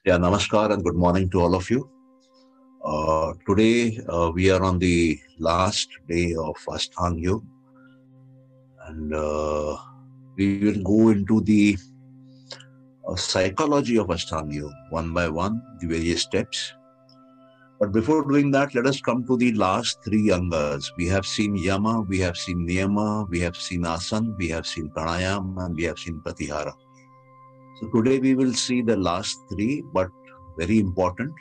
Yeah, namaskar and good morning to all of you. Today we are on the last day of Ashtang Yoga, and we will go into the psychology of Ashtang Yoga one by one, the various steps. But before doing that, let us come to the last three angas. We have seen Yama, we have seen Niyama, we have seen Asan, we have seen Pranayam, and we have seen Pratihara. So today we will see the last three, but very important: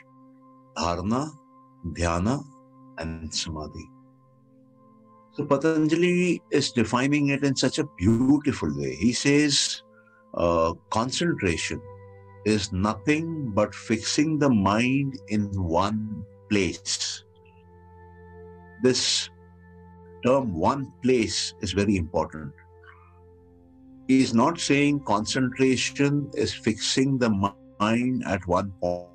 Dharana, Dhyana, and Samadhi. So Patanjali is defining it in such a beautiful way. He says concentration is nothing but fixing the mind in one place. This term, one place, is very important. He is not saying concentration is fixing the mind at one point.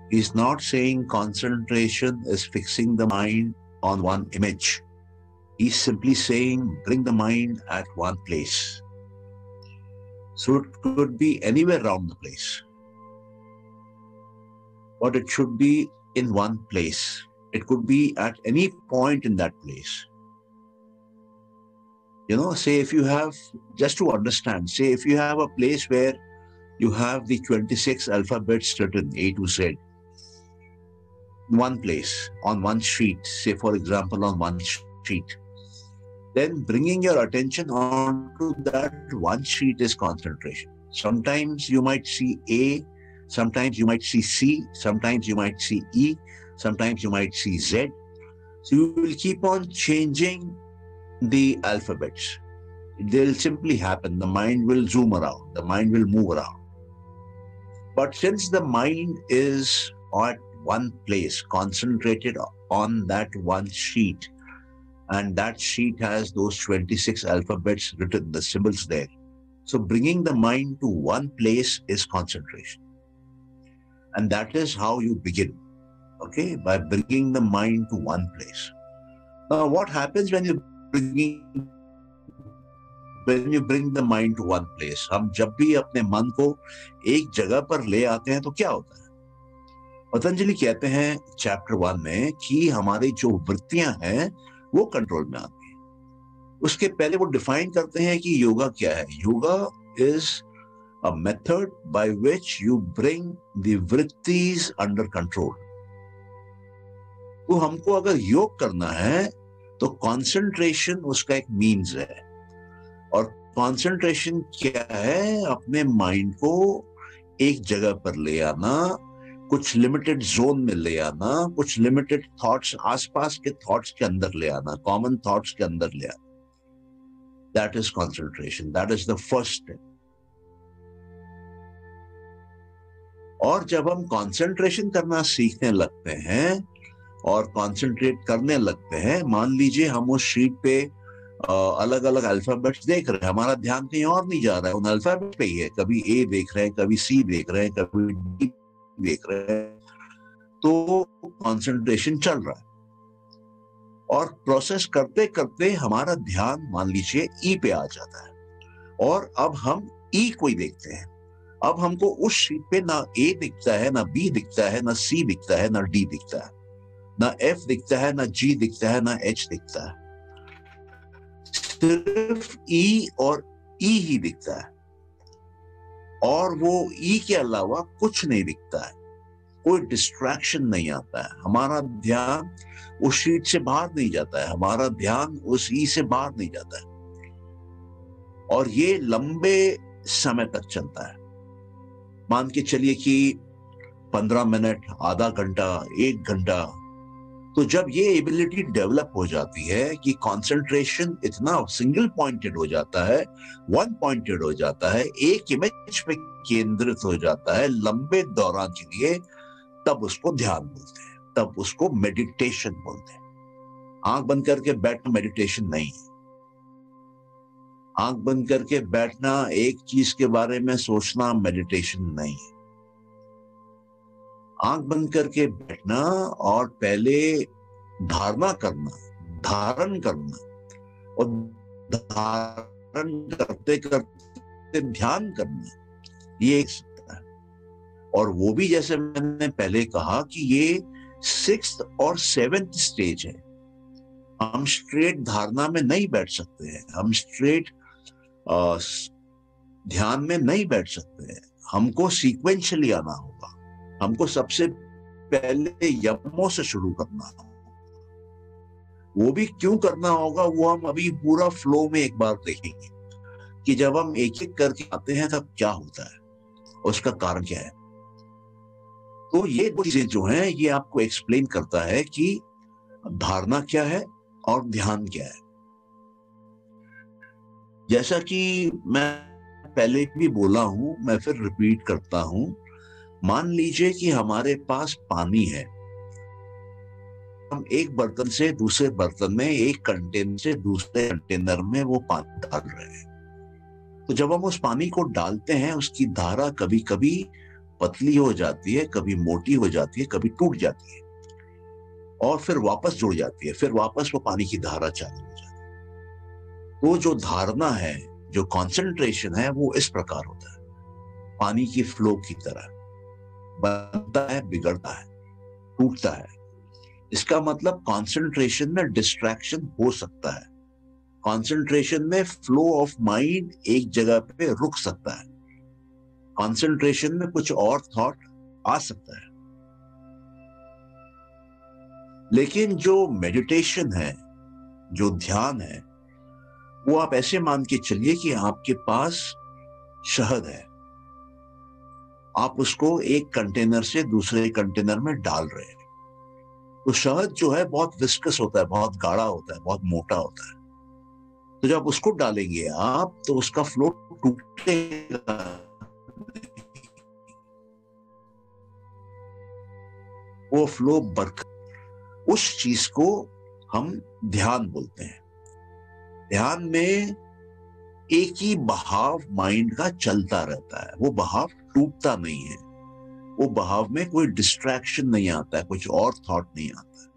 He's not saying concentration is fixing the mind on one image. He's simply saying bring the mind at one place. So it could be anywhere around the place, but it should be in one place. It could be at any point in that place. Say if you have, just to understand, say if you have a place where you have the 26 alphabets written A to Z, one place, on one sheet, say for example on one sheet, then bringing your attention onto that one sheet is concentration. Sometimes you might see A, sometimes you might see C, sometimes you might see E, sometimes you might see Z. So you will keep on changing the alphabets. They'll simply happen. The mind will zoom around, the mind will move around. But since the mind is at one place, concentrated on that one sheet, and that sheet has those 26 alphabets written, the symbols there. So bringing the mind to one place is concentration. And that is how you begin, okay, by bringing the mind to one place. Now, what happens when you bring the mind to one place? हम जब भी अपने मन को एक जगह पर ले आते हैं तो क्या होता है? पतंजलि कहते हैं चैप्टर 1 में कि हमारी जो वृत्तियां हैं वो कंट्रोल में आती हैं। उसके पहले वो डिफाइन करते हैं कि योगा क्या है। Yoga is a method by which you bring the vrittis under control. तो हमको अगर योग करना है तो कंसंट्रेशन उसका एक मीन्स है। और कंसंट्रेशन क्या है? अपने माइंड को एक जगह पर ले आना, कुछ लिमिटेड जोन में ले आना, कुछ लिमिटेड थॉट्स, आसपास के थॉट्स के अंदर ले आना, कॉमन थॉट्स के अंदर ले आना। That is concentration, that is the first step. और जब हम कंसंट्रेशन करना सीखने लगते हैं और कंसंट्रेट करने लगते हैं, मान लीजिए हम उस शीट पे अलग अलग अल्फाबेट्स देख रहे हैं, हमारा ध्यान कहीं और नहीं जा रहा है, उन अल्फाबेट पे ही है। कभी ए देख रहे हैं, कभी सी देख रहे हैं, कभी डी देख रहे हैं, तो कंसंट्रेशन चल रहा है। और प्रोसेस करते करते हमारा ध्यान मान लीजिए ई पे आ जाता है और अब हम ई को ही देखते हैं। अब हमको उस शीट पे ना ए दिखता है, ना बी दिखता है, ना सी दिखता है, ना डी दिखता है, ना एफ दिखता है, ना जी दिखता है, ना एच दिखता है। सिर्फ ई और ई ही दिखता है और वो ई के अलावा कुछ नहीं दिखता है, कोई डिस्ट्रैक्शन नहीं आता है। हमारा ध्यान उस शीट से बाहर नहीं जाता है, हमारा ध्यान उस ई से बाहर नहीं जाता है। और ये लंबे समय तक चलता है। मान के चलिए कि 15 मिनट, आधा घंटा, 1 घंटा। तो जब ये एबिलिटी डेवलप हो जाती है कि कंसंट्रेशन इतना सिंगल पॉइंटेड हो जाता है, वन पॉइंटेड हो जाता है, एक इमेज पे केंद्रित हो जाता है लंबे दौरान के लिए, तब उसको ध्यान बोलते हैं, तब उसको मेडिटेशन बोलते हैं। आंख बंद करके बैठना मेडिटेशन नहीं है। आंख बंद करके बैठना, एक चीज के बारे में सोचना मेडिटेशन नहीं है। आंख बंद करके बैठना और पहले धारणा करना, धारण करना, और धारण करते करते ध्यान करना, ये एक सकता है। और वो भी जैसे मैंने पहले कहा कि ये 6th और 7th स्टेज है। हम स्ट्रेट धारणा में नहीं बैठ सकते हैं, हम स्ट्रेट ध्यान में नहीं बैठ सकते हैं। हमको सीक्वेंशियली आना होगा। हमको सबसे पहले यमों से शुरू करना होगा। वो भी क्यों करना होगा, वो हम अभी पूरा फ्लो में एक बार देखेंगे कि जब हम एक एक करके आते हैं तब क्या होता है, उसका कारण क्या है। तो ये दो चीजें जो हैं, ये आपको एक्सप्लेन करता है कि धारणा क्या है और ध्यान क्या है। जैसा कि मैं पहले भी बोला हूं, मैं फिर रिपीट करता हूं। मान लीजिए कि हमारे पास पानी है। हम एक बर्तन से दूसरे बर्तन में, एक कंटेनर से दूसरे कंटेनर में वो पानी डाल रहे हैं। तो जब हम उस पानी को डालते हैं, उसकी धारा कभी कभी पतली हो जाती है, कभी मोटी हो जाती है, कभी टूट जाती है और फिर वापस जुड़ जाती है, फिर वापस वो पानी की धारा चालू हो जाती है। तो जो धारणा है, जो कॉन्सेंट्रेशन है, वो इस प्रकार होता है, पानी की फ्लो की तरह बनता है, बिगड़ता है, टूटता है। इसका मतलब कंसंट्रेशन में डिस्ट्रैक्शन हो सकता है, कंसंट्रेशन में फ्लो ऑफ माइंड एक जगह पे रुक सकता है, कंसंट्रेशन में कुछ और थॉट आ सकता है। लेकिन जो मेडिटेशन है, जो ध्यान है, वो आप ऐसे मान के चलिए कि आपके पास शहद है। आप उसको एक कंटेनर से दूसरे कंटेनर में डाल रहे हैं। तो शहद जो है बहुत विस्कस होता है, बहुत गाढ़ा होता है, बहुत मोटा होता है। तो जब उसको डालेंगे आप, तो उसका फ्लो टूटेगा, वो फ्लो बरकरार। उस चीज को हम ध्यान बोलते हैं। ध्यान में एक ही बहाव माइंड का चलता रहता है, वो बहाव टूटता नहीं है, वो बहाव में कोई डिस्ट्रैक्शन नहीं आता है, कुछ और थॉट नहीं आता है,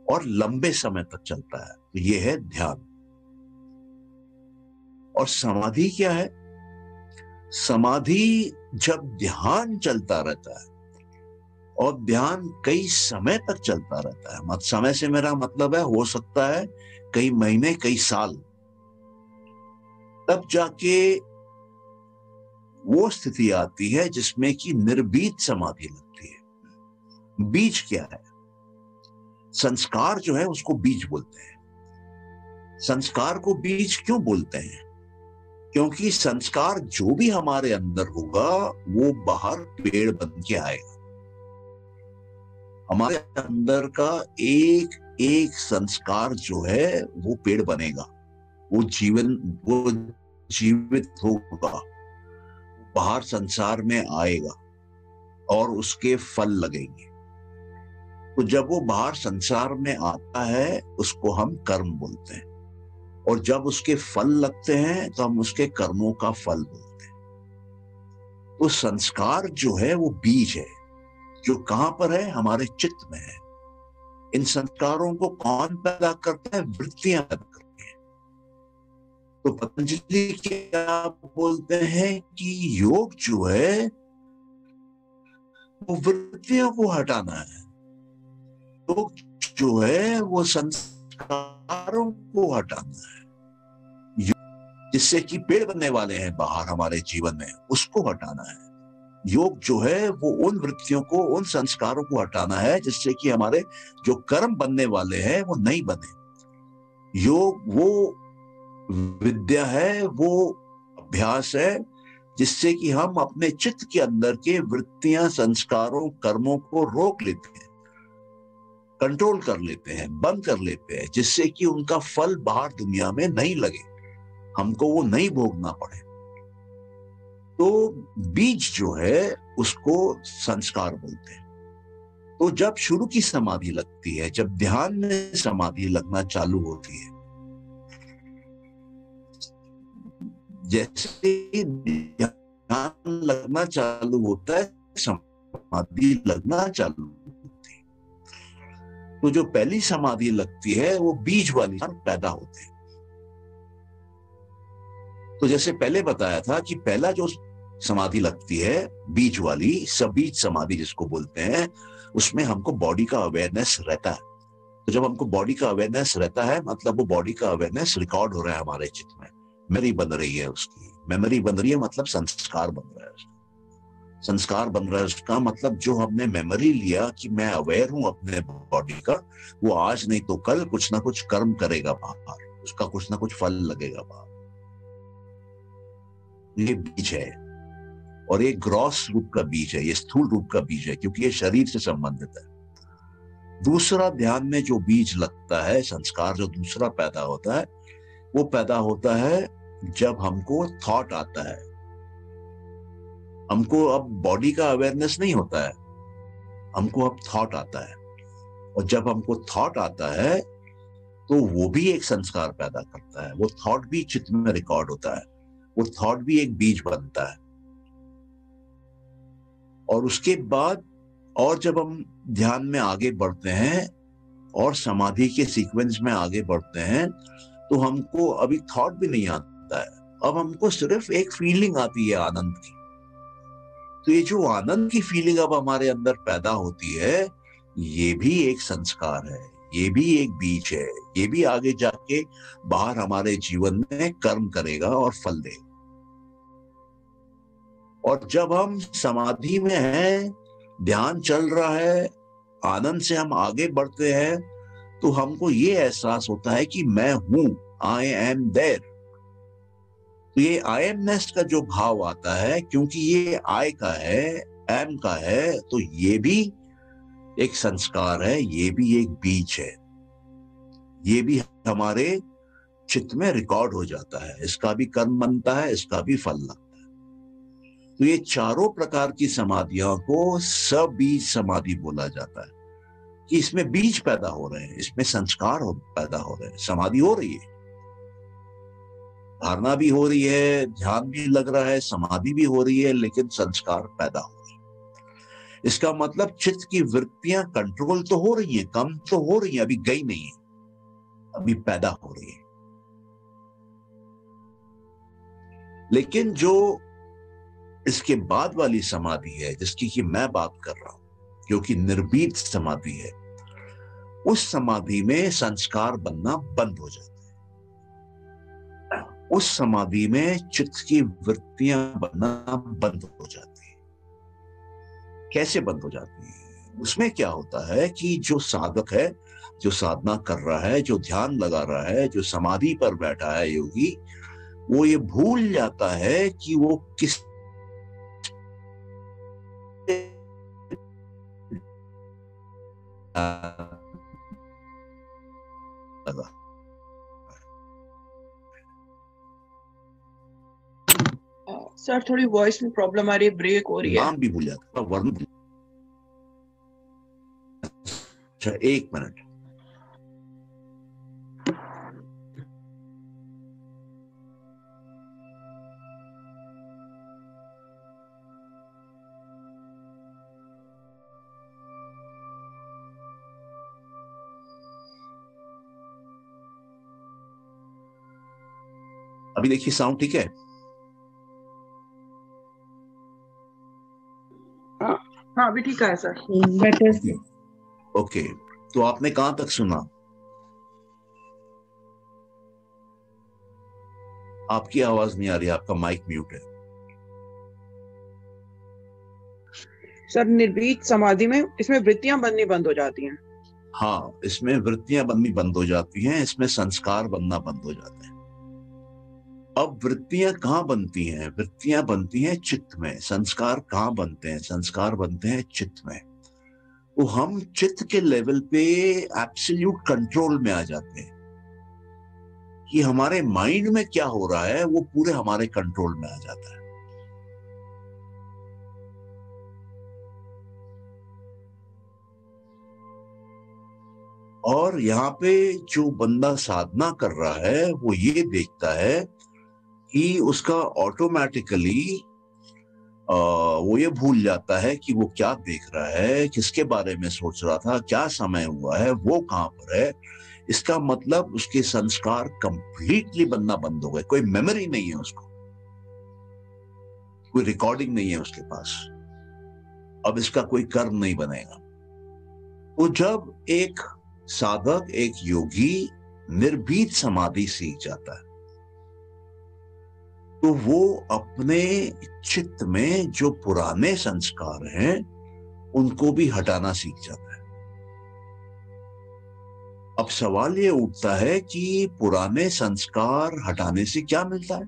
और लंबे समय तक चलता है। तो ये है ध्यान। और समाधि क्या है? समाधि जब ध्यान चलता रहता है, और ध्यान कई समय तक चलता रहता है। मत समय से मेरा मतलब है, हो सकता है कई महीने, कई साल, तब जाके वो स्थिति आती है जिसमें कि निर्बीज समाधि लगती है। बीज क्या है? संस्कार जो है उसको बीज बोलते हैं। संस्कार को बीज क्यों बोलते हैं? क्योंकि संस्कार जो भी हमारे अंदर होगा, वो बाहर पेड़ बन के आएगा। हमारे अंदर का एक एक संस्कार जो है वो पेड़ बनेगा, वो जीवित होगा, बाहर संसार में आएगा और उसके फल लगेंगे। तो जब वो बाहर संसार में आता है, उसको हम कर्म बोलते हैं, और जब उसके फल लगते हैं तो हम उसके कर्मों का फल बोलते हैं। तो संस्कार जो है वो बीज है, जो कहां पर है? हमारे चित्त में है। इन संस्कारों को कौन पैदा करता है? वृत्तियां पैदा करती हैं। तो पतंजलि क्या बोलते हैं कि योग जो है वो वृत्तियों को हटाना है, योग जो है वो संस्कारों को हटाना है, जिससे कि पेड़ बनने वाले हैं बाहर हमारे जीवन में, उसको हटाना है। योग जो है वो उन वृत्तियों को, उन संस्कारों को हटाना है जिससे कि हमारे जो कर्म बनने वाले हैं वो नहीं बने। योग वो विद्या है, वो अभ्यास है जिससे कि हम अपने चित्त के अंदर के वृत्तियां, संस्कारों, कर्मों को रोक लेते हैं, कंट्रोल कर लेते हैं, बंद कर लेते हैं, जिससे कि उनका फल बाहर दुनिया में नहीं लगे, हमको वो नहीं भोगना पड़े। तो बीज जो है उसको संस्कार बोलते हैं। तो जब शुरू की समाधि लगती है, जब ध्यान में समाधि लगना चालू होती है, जैसे ध्यान लगना चालू होता है, समाधि लगना चालू होती है। तो जो पहली समाधि लगती है वो बीज वाली पैदा होते हैं। तो जैसे पहले बताया था कि पहला जो समाधि लगती है बीज वाली, सबीज समाधि जिसको बोलते हैं, उसमें हमको बॉडी का अवेयरनेस रहता है। तो जब हमको बॉडी का अवेयरनेस रहता है मतलब वो बॉडी का अवेयरनेस रिकॉर्ड हो रहा है हमारे चित्त में, मेमोरी बन रही है उसकी। मेमोरी बन रही है मतलब संस्कार बन रहा है उसका। संस्कार बन रहा है उसका मतलब जो हमने मेमोरी लिया कि मैं अवेयर हूं अपने बॉडी का, वो आज नहीं तो कल कुछ ना कुछ कर्म करेगा बाहर, उसका कुछ ना कुछ फल लगेगा बाहर। ये बीज है, और ये ग्रॉस रूप का बीज है, ये स्थूल रूप का बीज है, क्योंकि ये शरीर से संबंधित है। दूसरा ध्यान में जो बीज लगता है, संस्कार जो दूसरा पैदा होता है, वो पैदा होता है जब हमको थॉट आता है। हमको अब बॉडी का अवेयरनेस नहीं होता है, हमको अब थॉट आता है। और जब हमको थॉट आता है तो वो भी एक संस्कार पैदा करता है। वो थॉट भी चित्त में रिकॉर्ड होता है, वो थॉट भी एक बीज बनता है। और उसके बाद और जब हम ध्यान में आगे बढ़ते हैं और समाधि के सीक्वेंस में आगे बढ़ते हैं तो हमको अभी थॉट भी नहीं आता है, अब हमको सिर्फ एक फीलिंग आती है आनंद की। तो ये जो आनंद की फीलिंग अब हमारे अंदर पैदा होती है, ये भी एक संस्कार है, ये भी एक बीज है, ये भी आगे जाके बाहर हमारे जीवन में कर्म करेगा और फल देगा। और जब हम समाधि में हैं, ध्यान चल रहा है, आनंद से हम आगे बढ़ते हैं, तो हमको ये एहसास होता है कि मैं हूं, आई एम देयर। तो ये आई एमनेस का जो भाव आता है, क्योंकि ये आई का है, एम का है, तो ये भी एक संस्कार है, ये भी एक बीज है, ये भी हमारे चित्त में रिकॉर्ड हो जाता है। इसका भी कर्म बनता है, इसका भी फल लगता है। तो ये चारों प्रकार की समाधियों को सबीज समाधि बोला जाता है कि इसमें बीज पैदा हो रहे हैं, इसमें संस्कार पैदा हो रहे हैं। समाधि हो रही है, धारणा भी हो रही है, ध्यान भी लग रहा है, समाधि भी हो रही है, लेकिन संस्कार पैदा हो रहे हैं। इसका मतलब चित्त की वृत्तियां कंट्रोल तो हो रही हैं, कम तो हो रही हैं, अभी गई नहीं है, अभी पैदा हो रही है। लेकिन जो इसके बाद वाली समाधि है जिसकी कि मैं बात कर रहा हूं, क्योंकि निर्भीत समाधि है, उस समाधि में संस्कार बनना बंद हो जाता है। उस समाधि में चित्त की वृत्तियां बनना बंद हो जाती है। कैसे बंद हो जाती है? उसमें क्या होता है कि जो साधक है, जो साधना कर रहा है, जो ध्यान लगा रहा है, जो समाधि पर बैठा है योगी, वो ये भूल जाता है कि वो किस सर थोड़ी वॉइस में प्रॉब्लम आ रही है, ब्रेक हो रही है। नाम भी भूल जाता, वर्ण। अच्छा, एक मिनट। अभी देखिए साउंड ठीक है? हाँ अभी ठीक है सर, बेटर। ओके, तो आपने कहां तक सुना? आपकी आवाज नहीं आ रही, आपका माइक म्यूट है। सर निर्भीत समाधि में इसमें वृत्तियां बननी बंद हो जाती हैं। हाँ, इसमें वृत्तियां बननी बंद हो जाती हैं, इसमें संस्कार बनना बंद हो जाते हैं। अब वृत्तियां कहाँ बनती हैं? वृत्तियां बनती हैं चित्त में। संस्कार कहाँ बनते हैं? संस्कार बनते हैं चित्त में। तो हम चित्त के लेवल पे एब्सोल्यूट कंट्रोल में आ जाते हैं कि हमारे माइंड में क्या हो रहा है वो पूरे हमारे कंट्रोल में आ जाता है। और यहाँ पे जो बंदा साधना कर रहा है वो ये देखता है कि उसका ऑटोमेटिकली वो ये भूल जाता है कि वो क्या देख रहा है, किसके बारे में सोच रहा था, क्या समय हुआ है, वो कहाँ पर है। इसका मतलब उसके संस्कार कंप्लीटली बनना बंद हो गए, कोई मेमोरी नहीं है उसको, कोई रिकॉर्डिंग नहीं है उसके पास, अब इसका कोई कर्म नहीं बनेगा। तो जब एक साधक, एक योगी निर्भीत समाधि सीख जाता है, तो वो अपने चित्त में जो पुराने संस्कार हैं उनको भी हटाना सीख जाता है। अब सवाल ये उठता है कि पुराने संस्कार हटाने से क्या मिलता है।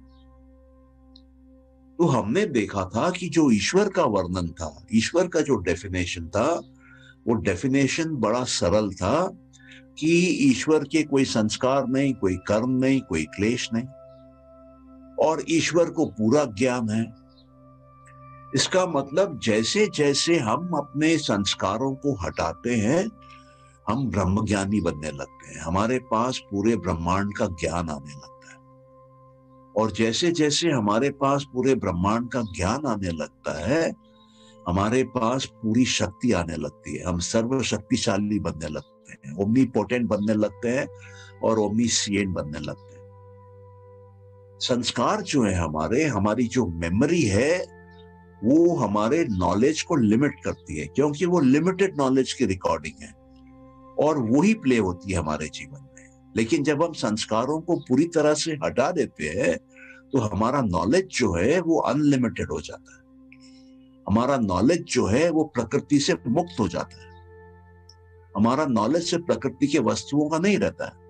तो हमने देखा था कि जो ईश्वर का वर्णन था, ईश्वर का जो डेफिनेशन था, वो डेफिनेशन बड़ा सरल था कि ईश्वर के कोई संस्कार नहीं, कोई कर्म नहीं, कोई क्लेश नहीं, और ईश्वर को पूरा ज्ञान है। इसका मतलब जैसे जैसे हम अपने संस्कारों को हटाते हैं, हम ब्रह्मज्ञानी बनने लगते हैं, हमारे पास पूरे ब्रह्मांड का ज्ञान आने लगता है। और जैसे जैसे हमारे पास पूरे ब्रह्मांड का ज्ञान आने लगता है, हमारे पास पूरी शक्ति आने लगती है, हम सर्वशक्तिशाली बनने लगते हैं, ओमनीपोटेंट बनने लगते हैं और ओमनीसिएंट बनने लगते हैं। संस्कार जो है हमारी जो मेमोरी है, वो हमारे नॉलेज को लिमिट करती है, क्योंकि वो लिमिटेड नॉलेज की रिकॉर्डिंग है और वही प्ले होती है हमारे जीवन में। लेकिन जब हम संस्कारों को पूरी तरह से हटा देते हैं, तो हमारा नॉलेज जो है वो अनलिमिटेड हो जाता है, हमारा नॉलेज जो है वो प्रकृति से मुक्त हो जाता है, हमारा नॉलेज से प्रकृति के वस्तुओं का नहीं रहता है,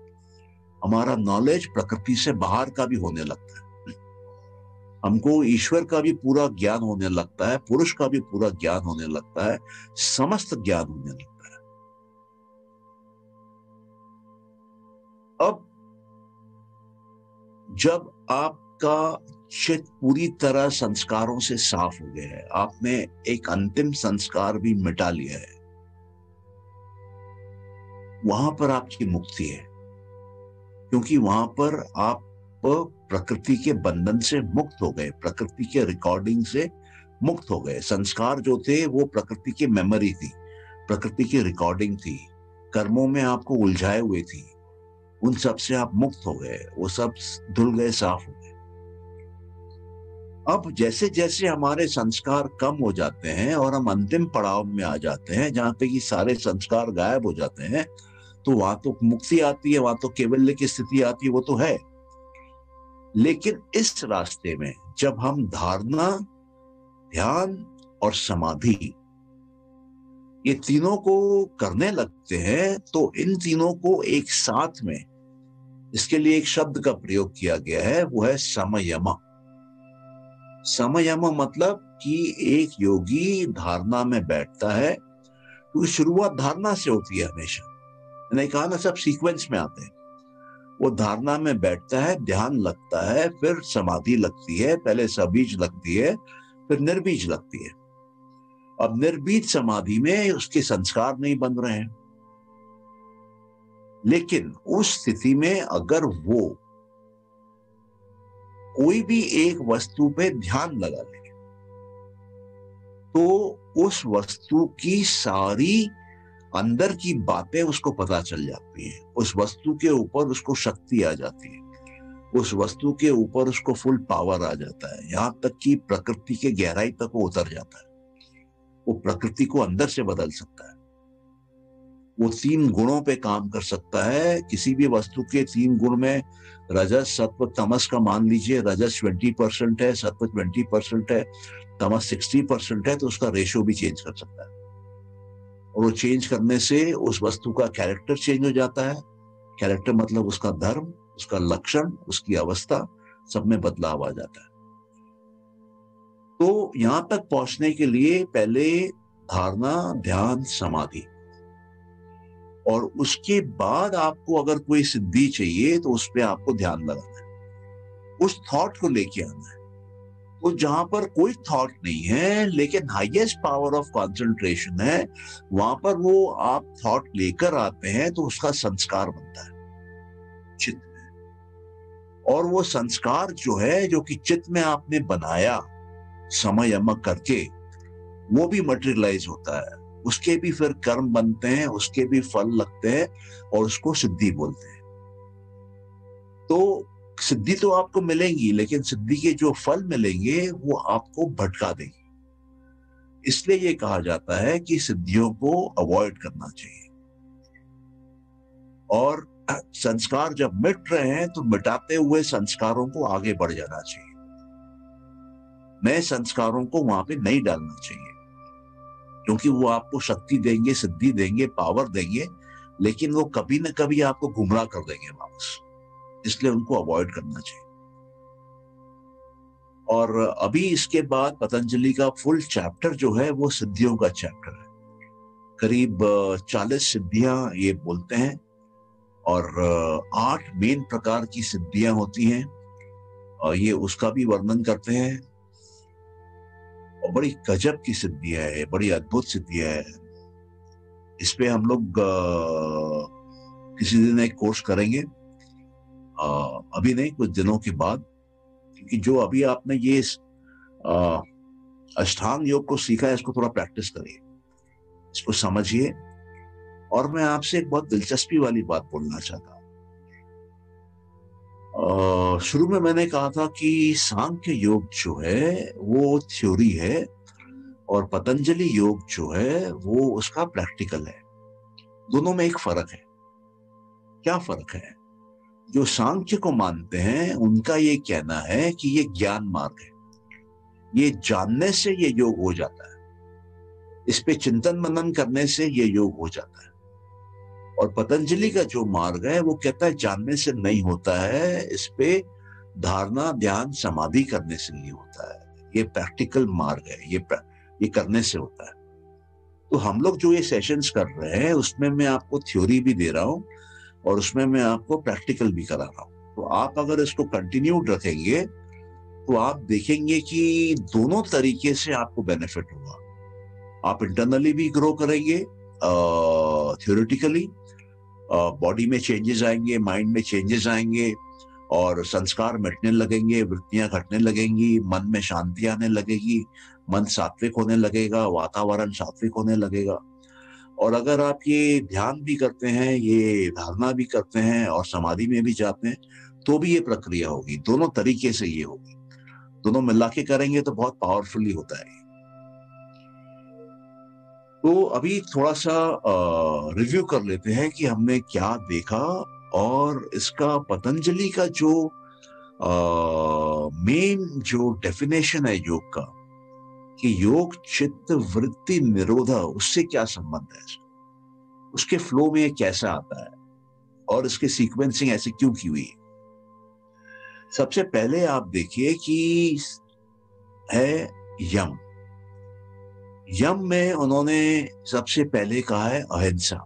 हमारा नॉलेज प्रकृति से बाहर का भी होने लगता है। हमको ईश्वर का भी पूरा ज्ञान होने लगता है, पुरुष का भी पूरा ज्ञान होने लगता है, समस्त ज्ञान होने लगता है। अब जब आपका चित्त पूरी तरह संस्कारों से साफ हो गया है, आपने एक अंतिम संस्कार भी मिटा लिया है, वहां पर आपकी मुक्ति है, क्योंकि वहां पर आप प्रकृति के बंधन से मुक्त हो गए, प्रकृति के रिकॉर्डिंग से मुक्त हो गए। संस्कार जो थे वो प्रकृति की मेमोरी थी, प्रकृति की रिकॉर्डिंग थी, कर्मों में आपको उलझाए हुए थी, उन सब से आप मुक्त हो गए, वो सब धुल गए, साफ हो गए। अब जैसे जैसे हमारे संस्कार कम हो जाते हैं और हम अंतिम पड़ाव में आ जाते हैं, जहां पे कि सारे संस्कार गायब हो जाते हैं, तो वहां तो मुक्ति आती है, वहां तो केवल्य की स्थिति आती है, वो तो है। लेकिन इस रास्ते में जब हम धारणा, ध्यान और समाधि, ये तीनों को करने लगते हैं, तो इन तीनों को एक साथ में, इसके लिए एक शब्द का प्रयोग किया गया है, वो है समयम। समयम मतलब कि एक योगी धारणा में बैठता है, तो शुरुआत धारणा से होती है हमेशा, मैंने कहा ना, सब सीक्वेंस में आते हैं। वो धारणा में बैठता है, ध्यान लगता है, फिर समाधि लगती है, पहले सबीज लगती है, फिर निर्बीज लगती है। अब निर्बीज समाधि में उसके संस्कार नहीं बन रहे हैं, लेकिन उस स्थिति में अगर वो कोई भी एक वस्तु पे ध्यान लगा ले, तो उस वस्तु की सारी अंदर की बातें उसको पता चल जाती हैं, उस वस्तु के ऊपर उसको शक्ति आ जाती है, उस वस्तु के ऊपर उसको फुल पावर आ जाता है, यहां तक कि प्रकृति के गहराई तक वो उतर जाता है, वो प्रकृति को अंदर से बदल सकता है, वो 3 गुणों पे काम कर सकता है। किसी भी वस्तु के 3 गुण में रजस, सत्व, तमस का मान लीजिए, रजस 20% है, सत्व 20% है, तमस 60% है, तो उसका रेशो भी चेंज कर सकता है, और वो चेंज करने से उस वस्तु का कैरेक्टर चेंज हो जाता है। कैरेक्टर मतलब उसका धर्म, उसका लक्षण, उसकी अवस्था, सब में बदलाव आ जाता है। तो यहां तक पहुंचने के लिए पहले धारणा, ध्यान, समाधि, और उसके बाद आपको अगर कोई सिद्धि चाहिए तो उस पर आपको ध्यान लगाना है, उस थॉट को लेके आना है। तो जहां पर कोई थॉट नहीं है लेकिन हाईएस्ट पावर ऑफ कंसंट्रेशन है, वहां पर वो आप थॉट लेकर आते हैं, तो उसका संस्कार बनता है चित्त में। और वो संस्कार जो है, जो कि चित्त में आपने बनाया, समय यमक करके वो भी मटेरियलाइज होता है, उसके भी फिर कर्म बनते हैं, उसके भी फल लगते हैं और उसको सिद्धि बोलते हैं। तो सिद्धि तो आपको मिलेंगी, लेकिन सिद्धि के जो फल मिलेंगे वो आपको भटका देंगे। इसलिए ये कहा जाता है कि सिद्धियों को अवॉइड करना चाहिए, और संस्कार जब मिट रहे हैं तो मिटाते हुए संस्कारों को आगे बढ़ जाना चाहिए, नए संस्कारों को वहां पे नहीं डालना चाहिए, क्योंकि वो आपको शक्ति देंगे, सिद्धि देंगे, पावर देंगे, लेकिन वो कभी ना कभी आपको गुमराह कर देंगे वापस, इसलिए उनको अवॉइड करना चाहिए। और अभी इसके बाद पतंजलि का फुल चैप्टर जो है वो सिद्धियों का चैप्टर है। करीब 40 सिद्धियां ये बोलते हैं, और 8 मेन प्रकार की सिद्धियां होती हैं, और ये उसका भी वर्णन करते हैं। और बड़ी गजब की सिद्धियां है, बड़ी अद्भुत सिद्धियां है। इस पे हम लोग किसी दिन एक कोर्स करेंगे, अभी नहीं, कुछ दिनों के बाद, क्योंकि जो अभी आपने ये अष्टांग योग को सीखा है, इसको थोड़ा प्रैक्टिस करिए, इसको समझिए। और मैं आपसे एक बहुत दिलचस्पी वाली बात बोलना चाहता हूं। शुरू में मैंने कहा था कि सांख्य योग जो है वो थ्योरी है, और पतंजलि योग जो है वो उसका प्रैक्टिकल है। दोनों में एक फर्क है। क्या फर्क है? जो सांख्य को मानते हैं उनका ये कहना है कि ये ज्ञान मार्ग है, ये जानने से ये योग हो जाता है, इस पे चिंतन मनन करने से ये योग हो जाता है। और पतंजलि का जो मार्ग है वो कहता है जानने से नहीं होता है, इस पे धारणा, ध्यान, समाधि करने से ये होता है। ये प्रैक्टिकल मार्ग है, ये करने से होता है। तो हम लोग जो ये सेशंस कर रहे हैं उसमें मैं आपको थ्योरी भी दे रहा हूं और उसमें मैं आपको प्रैक्टिकल भी करा रहा हूं। तो आप अगर इसको कंटिन्यूड रखेंगे तो आप देखेंगे कि दोनों तरीके से आपको बेनिफिट होगा। आप इंटरनली भी ग्रो करेंगे, थ्योरेटिकली बॉडी में चेंजेस आएंगे, माइंड में चेंजेस आएंगे, और संस्कार मिटने लगेंगे, वृत्तियां घटने लगेंगी, मन में शांति आने लगेगी, मन सात्विक होने लगेगा, वातावरण सात्विक होने लगेगा। और अगर आप ये ध्यान भी करते हैं, ये धारणा भी करते हैं और समाधि में भी जाते हैं, तो भी ये प्रक्रिया होगी। दोनों तरीके से ये होगी, दोनों मिला के करेंगे तो बहुत पावरफुली होता है। तो अभी थोड़ा सा रिव्यू कर लेते हैं कि हमने क्या देखा, और इसका पतंजलि का जो मेन जो डेफिनेशन है योग का, कि योग चित्त वृत्ति निरोधा, उससे क्या संबंध है, उसके फ्लो में कैसा आता है, और इसके सीक्वेंसिंग ऐसे क्यों की हुई है। सबसे पहले आप देखिए कि है यम। यम में उन्होंने सबसे पहले कहा है अहिंसा।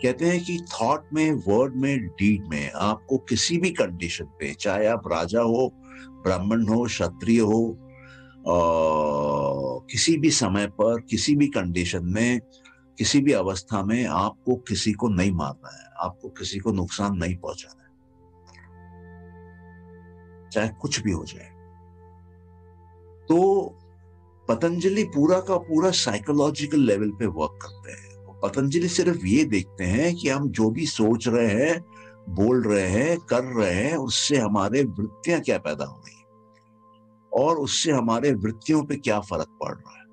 कहते हैं कि थॉट में, वर्ड में, डीड में आपको किसी भी कंडीशन पे, चाहे आप राजा हो, ब्राह्मण हो, क्षत्रिय हो, किसी भी समय पर, किसी भी कंडीशन में, किसी भी अवस्था में आपको किसी को नहीं मारना है, आपको किसी को नुकसान नहीं पहुंचाना है, चाहे कुछ भी हो जाए। तो पतंजलि पूरा का पूरा साइकोलॉजिकल लेवल पे वर्क करते हैं। पतंजलि सिर्फ ये देखते हैं कि हम जो भी सोच रहे हैं, बोल रहे हैं, कर रहे हैं, उससे हमारे वृत्तियां क्या पैदा हो रही है, और उससे हमारे वृत्तियों पे क्या फर्क पड़ रहा है,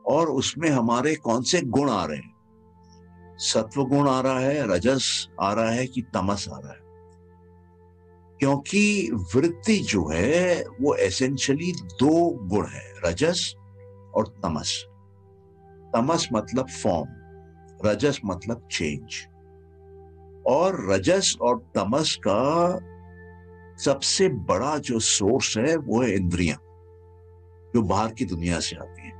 और उसमें हमारे कौन से गुण आ रहे हैं, सत्व गुण आ रहा है, रजस आ रहा है कि तमस आ रहा है। क्योंकि वृत्ति जो है वो एसेंशियली 2 गुण है, रजस और तमस। तमस मतलब फॉर्म, रजस मतलब चेंज। और रजस और तमस का सबसे बड़ा जो सोर्स है वो है इंद्रियां, जो बाहर की दुनिया से आती हैं।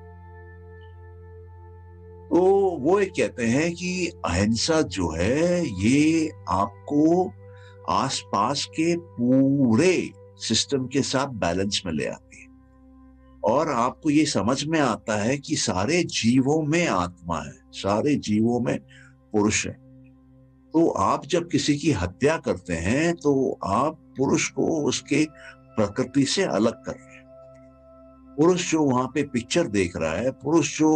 तो वो एक कहते हैं कि अहिंसा जो है ये आपको आसपास के पूरे सिस्टम के साथ बैलेंस में ले आती है, और आपको ये समझ में आता है कि सारे जीवों में आत्मा है, सारे जीवों में पुरुष है। तो आप जब किसी की हत्या करते हैं तो आप पुरुष को उसके प्रकृति से अलग कर रहे हैं, पुरुष जो वहां पे पिक्चर देख रहा है, पुरुष जो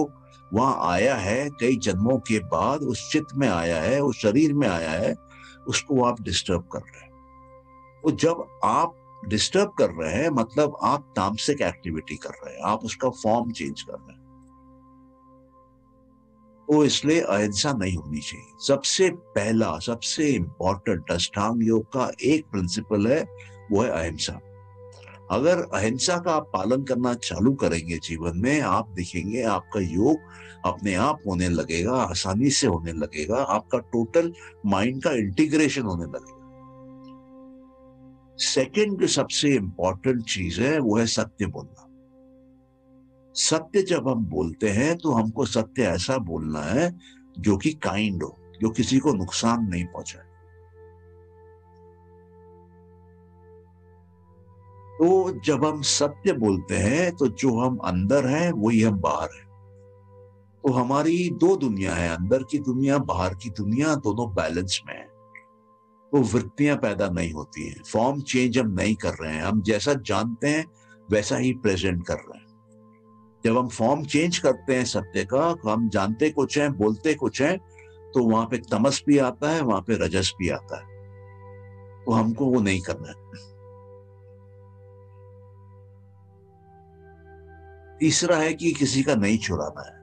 वहां आया है कई जन्मों के बाद, उस चित्त में आया है, उस शरीर में आया है, उसको आप डिस्टर्ब कर रहे हैं। तो जब आप डिस्टर्ब कर रहे हैं मतलब आप तामसिक एक्टिविटी कर रहे हैं, आप उसका फॉर्म चेंज कर रहे हैं। तो इसलिए अहिंसा नहीं होनी चाहिए। सबसे पहला, सबसे इंपॉर्टेंट अष्टांग योग का एक प्रिंसिपल है, वो है अहिंसा। अगर अहिंसा का आप पालन करना चालू करेंगे जीवन में, आप देखेंगे आपका योग अपने आप होने लगेगा, आसानी से होने लगेगा, आपका टोटल माइंड का इंटीग्रेशन होने लगेगा। सेकंड जो सबसे इंपॉर्टेंट चीज है वो है सत्य बोलना। सत्य जब हम बोलते हैं तो हमको सत्य ऐसा बोलना है जो कि काइंड हो, जो किसी को नुकसान नहीं पहुंचाए। तो जब हम सत्य बोलते हैं तो जो हम अंदर हैं वही हम बाहर हैं। तो हमारी दो दुनिया है, अंदर की दुनिया, बाहर की दुनिया, दोनों बैलेंस में है। तो वृत्तियां पैदा नहीं होती हैं, फॉर्म चेंज हम नहीं कर रहे हैं, हम जैसा जानते हैं वैसा ही प्रेजेंट कर रहे हैं। जब हम फॉर्म चेंज करते हैं सत्य का, तो हम जानते कुछ हैं, बोलते कुछ हैं, तो वहां पे तमस भी आता है, वहां पे रजस भी आता है। तो हमको वो नहीं करना है। तीसरा है कि किसी का नहीं चुराना है,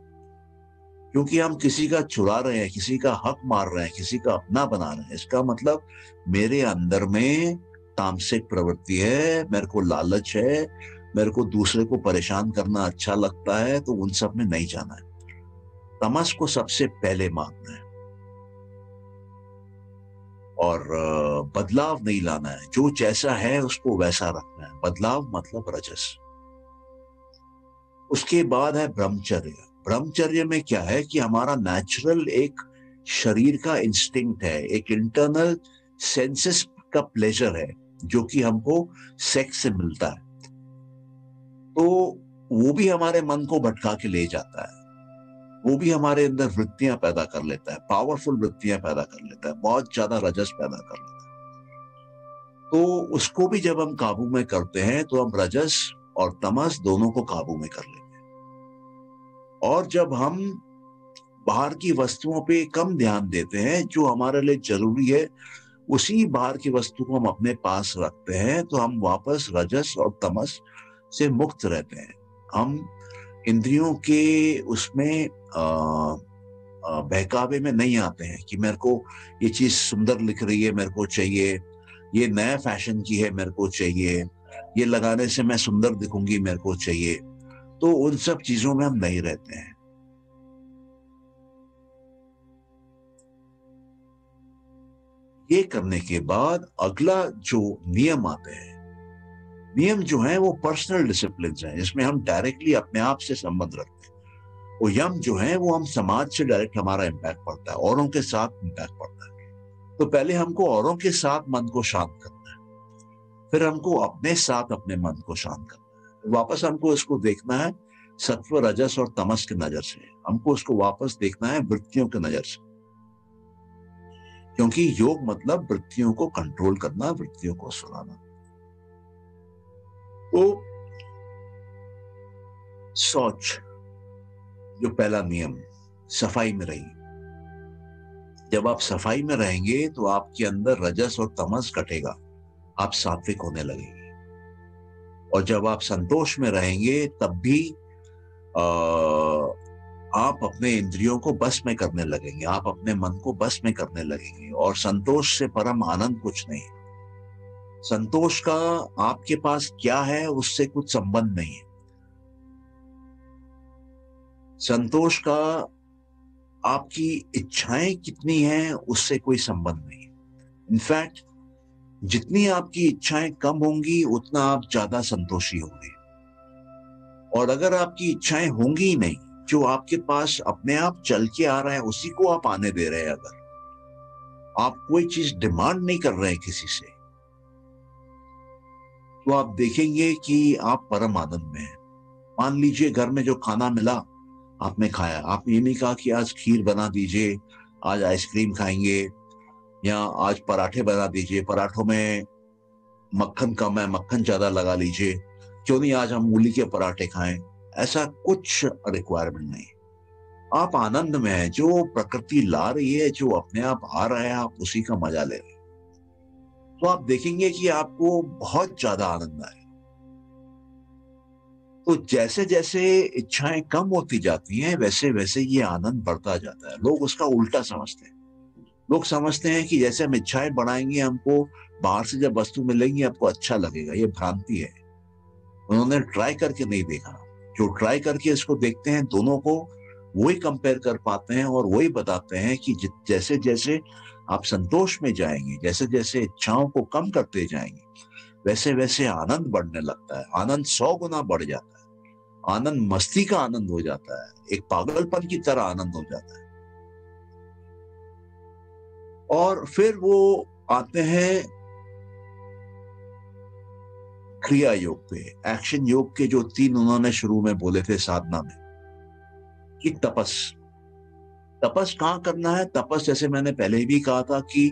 क्योंकि हम किसी का चुरा रहे हैं, किसी का हक मार रहे हैं, किसी का अपना बना रहे हैं, इसका मतलब मेरे अंदर में तामसिक प्रवृत्ति है, मेरे को लालच है, मेरे को दूसरे को परेशान करना अच्छा लगता है, तो उन सब में नहीं जाना है। तमस को सबसे पहले मारना है और बदलाव नहीं लाना है। जो जैसा है उसको वैसा रखना है, बदलाव मतलब रजस। उसके बाद है ब्रह्मचर्य। ब्रह्मचर्य में क्या है कि हमारा नेचुरल एक शरीर का इंस्टिंक्ट है, एक इंटरनल सेंसेस का प्लेजर है जो कि हमको सेक्स से मिलता है। तो वो भी हमारे मन को भटका के ले जाता है, वो भी हमारे अंदर वृत्तियां पैदा कर लेता है, पावरफुल वृत्तियां पैदा कर लेता है, बहुत ज्यादा रजस पैदा कर लेता है। तो उसको भी जब हम काबू में करते हैं तो हम रजस और तमस दोनों को काबू में कर लेते हैं। और जब हम बाहर की वस्तुओं पे कम ध्यान देते हैं, जो हमारे लिए जरूरी है उसी बाहर की वस्तु को हम अपने पास रखते हैं, तो हम वापस रजस और तमस से मुक्त रहते हैं। हम इंद्रियों के उसमें बहकावे में नहीं आते हैं कि मेरे को ये चीज सुंदर लिख रही है, मेरे को चाहिए, ये नया फैशन की है, मेरे को चाहिए, ये लगाने से मैं सुंदर दिखूंगी, मेरे को चाहिए। तो उन सब चीजों में हम नहीं रहते हैं। ये करने के बाद अगला जो नियम आते हैं, नियम जो है वो पर्सनल डिसिप्लिन हैं, जिसमें हम डायरेक्टली अपने आप से संबंध रखते हैं। वो यम जो है वो हम समाज से डायरेक्ट हमारा इम्पैक्ट पड़ता है, औरों के साथ इम्पैक्ट पड़ता है। तो पहले हमको औरों के साथ मन को शांत करना है, फिर हमको अपने साथ अपने मन को शांत करना है। वापस हमको इसको देखना है सत्व, रजस और तमस की नजर से, हमको उसको वापस देखना है वृत्तियों की नजर से, क्योंकि योग मतलब वृत्तियों को कंट्रोल करना, वृत्तियों को सुनाना। तो शौच जो पहला नियम, सफाई में रहिए। जब आप सफाई में रहेंगे तो आपके अंदर रजस और तमस घटेगा, आप सात्विक होने लगेंगे। और जब आप संतोष में रहेंगे तब भी आप अपने इंद्रियों को बस में करने लगेंगे, आप अपने मन को बस में करने लगेंगे। और संतोष से परम आनंद कुछ नहीं है। संतोष का आपके पास क्या है उससे कुछ संबंध नहीं है। संतोष का आपकी इच्छाएं कितनी हैं उससे कोई संबंध नहीं है। इनफैक्ट जितनी आपकी इच्छाएं कम होंगी उतना आप ज्यादा संतोषी होंगे। और अगर आपकी इच्छाएं होंगी ही नहीं, जो आपके पास अपने आप चल के आ रहा है उसी को आप आने दे रहे हैं, अगर आप कोई चीज डिमांड नहीं कर रहे हैं किसी से, तो आप देखेंगे कि आप परम आनंद में हैं। मान लीजिए घर में जो खाना मिला आपने खाया, आपने ये नहीं कहा कि आज खीर बना दीजिए, आज आइसक्रीम खाएंगे, या आज पराठे बना दीजिए, पराठों में मक्खन कम है, मक्खन ज्यादा लगा लीजिए। क्यों नहीं आज हम मूली के पराठे खाएं, ऐसा कुछ रिक्वायरमेंट नहीं। आप आनंद में हैं, जो प्रकृति ला रही है, जो अपने आप आ रहा है, आप उसी का मजा ले रहे हैं, तो आप देखेंगे कि आपको बहुत ज्यादा आनंद आए। तो जैसे जैसे इच्छाएं कम होती जाती हैं, वैसे वैसे ये आनंद बढ़ता जाता है। लोग उसका उल्टा समझते हैं। लोग समझते हैं कि जैसे हम इच्छाएं बढ़ाएंगे, हमको बाहर से जब वस्तु मिलेंगी आपको अच्छा लगेगा। ये भ्रांति है। उन्होंने ट्राई करके नहीं देखा। जो ट्राई करके इसको देखते हैं, दोनों को वही कंपेयर कर पाते हैं और वही बताते हैं कि जैसे जैसे आप संतोष में जाएंगे, जैसे जैसे इच्छाओं को कम करते जाएंगे, वैसे वैसे आनंद बढ़ने लगता है। आनंद 100 गुना बढ़ जाता है। आनंद मस्ती का आनंद हो जाता है, एक पागलपन की तरह आनंद हो जाता है। और फिर वो आते हैं क्रिया योग पे, एक्शन योग के जो 3 उन्होंने शुरू में बोले थे साधना में, कि तपस। तपस कहां करना है? तपस जैसे मैंने पहले भी कहा था कि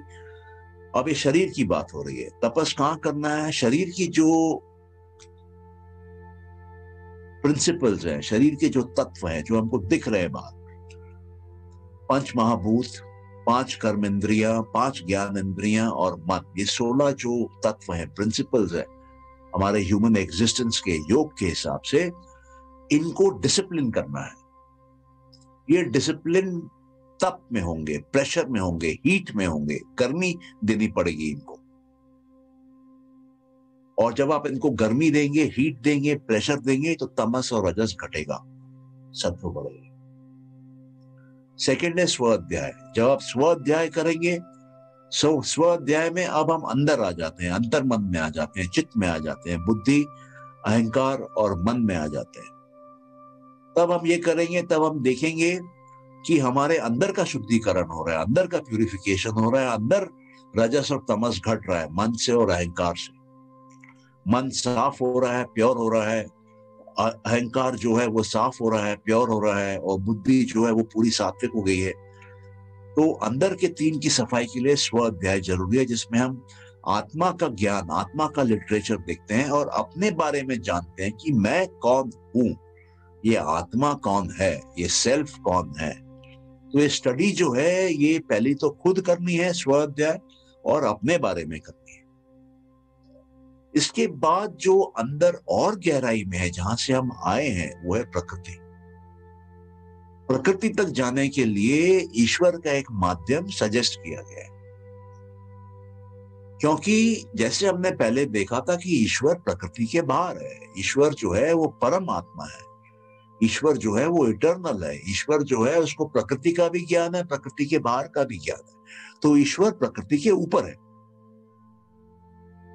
अब ये शरीर की बात हो रही है। तपस कहां करना है? शरीर की जो प्रिंसिपल्स हैं, शरीर के जो तत्व हैं, जो हमको दिख रहे हैं बाहर, 5 महाभूत, 5 कर्म इंद्रियां, 5 ज्ञान इंद्रियां और मन, ये 16 जो तत्व हैं, प्रिंसिपल्स हैं हमारे ह्यूमन एग्जिस्टेंस के योग के हिसाब से, इनको डिसिप्लिन करना है। ये डिसिप्लिन तप में होंगे, प्रेशर में होंगे, हीट में होंगे, गर्मी देनी पड़ेगी इनको। और जब आप इनको गर्मी देंगे, हीट देंगे, प्रेशर देंगे, तो तमस और रजस घटेगा, सत्व बढ़ेगा। सेकेंड है स्वाध्याय। जब आप स्वाध्याय करेंगे, स्वाध्याय में अब हम अंदर आ जाते हैं, अंतर मन में आ जाते हैं, चित्त में आ जाते हैं, बुद्धि, अहंकार और मन में आ जाते हैं। तब हम ये करेंगे, तब हम देखेंगे कि हमारे अंदर का शुद्धिकरण हो रहा है, अंदर का प्यूरिफिकेशन हो रहा है, अंदर रजस और तमस घट रहा है मन से और अहंकार से। मन साफ हो रहा है, प्योर हो रहा है, अहंकार जो है वो साफ हो रहा है, प्योर हो रहा है, और बुद्धि जो है वो पूरी सात्विक हो गई है। तो अंदर के 3 की सफाई के लिए स्व अध्याय जरूरी है, जिसमें हम आत्मा का ज्ञान, आत्मा का लिटरेचर देखते हैं और अपने बारे में जानते हैं कि मैं कौन हूं, ये आत्मा कौन है, ये सेल्फ कौन है। तो ये स्टडी जो है, ये पहली तो खुद करनी है स्व अध्याय, और अपने बारे में करनी है। इसके बाद जो अंदर और गहराई में है, जहां से हम आए हैं, वो है प्रकृति। प्रकृति तक जाने के लिए ईश्वर का एक माध्यम सजेस्ट किया गया है। क्योंकि जैसे हमने पहले देखा था कि ईश्वर प्रकृति के बाहर है। ईश्वर जो है वो परम आत्मा है। ईश्वर जो है वो इटर्नल है। ईश्वर जो है उसको प्रकृति का भी ज्ञान है, प्रकृति के बाहर का भी ज्ञान है। तो ईश्वर प्रकृति के ऊपर है।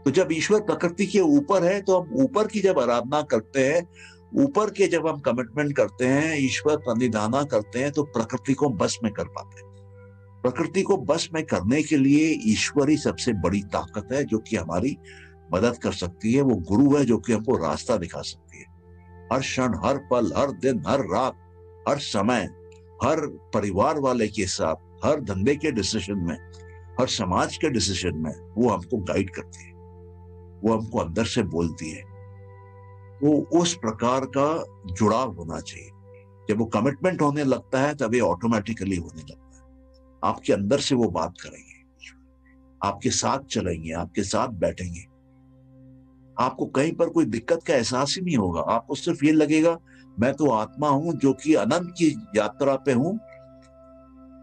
तो जब ईश्वर प्रकृति के ऊपर है, तो हम ऊपर की जब आराधना करते हैं, ऊपर के जब हम कमिटमेंट करते हैं, ईश्वर प्रणिधाना करते हैं, तो प्रकृति को बस में कर पाते हैं। प्रकृति को बस में करने के लिए ईश्वर ही सबसे बड़ी ताकत है, जो कि हमारी मदद कर सकती है। वो गुरु है जो कि हमको रास्ता दिखा सकती है। हर क्षण, हर पल, हर दिन, हर रात, हर समय, हर परिवार वाले के साथ, हर धंधे के डिसीजन में, हर समाज के डिसीजन में वो हमको गाइड करती है, वो हमको अंदर से बोलती है। तो उस प्रकार का जुड़ाव होना चाहिए। जब वो कमिटमेंट होने लगता है, तब ये ऑटोमेटिकली होने लगता है। आपके अंदर से वो बात करेंगे, आपके साथ चलेंगे, आपके साथ बैठेंगे। आपको कहीं पर कोई दिक्कत का एहसास ही नहीं होगा। आपको सिर्फ ये लगेगा, मैं तो आत्मा हूं जो कि अनंत की यात्रा पे हूं,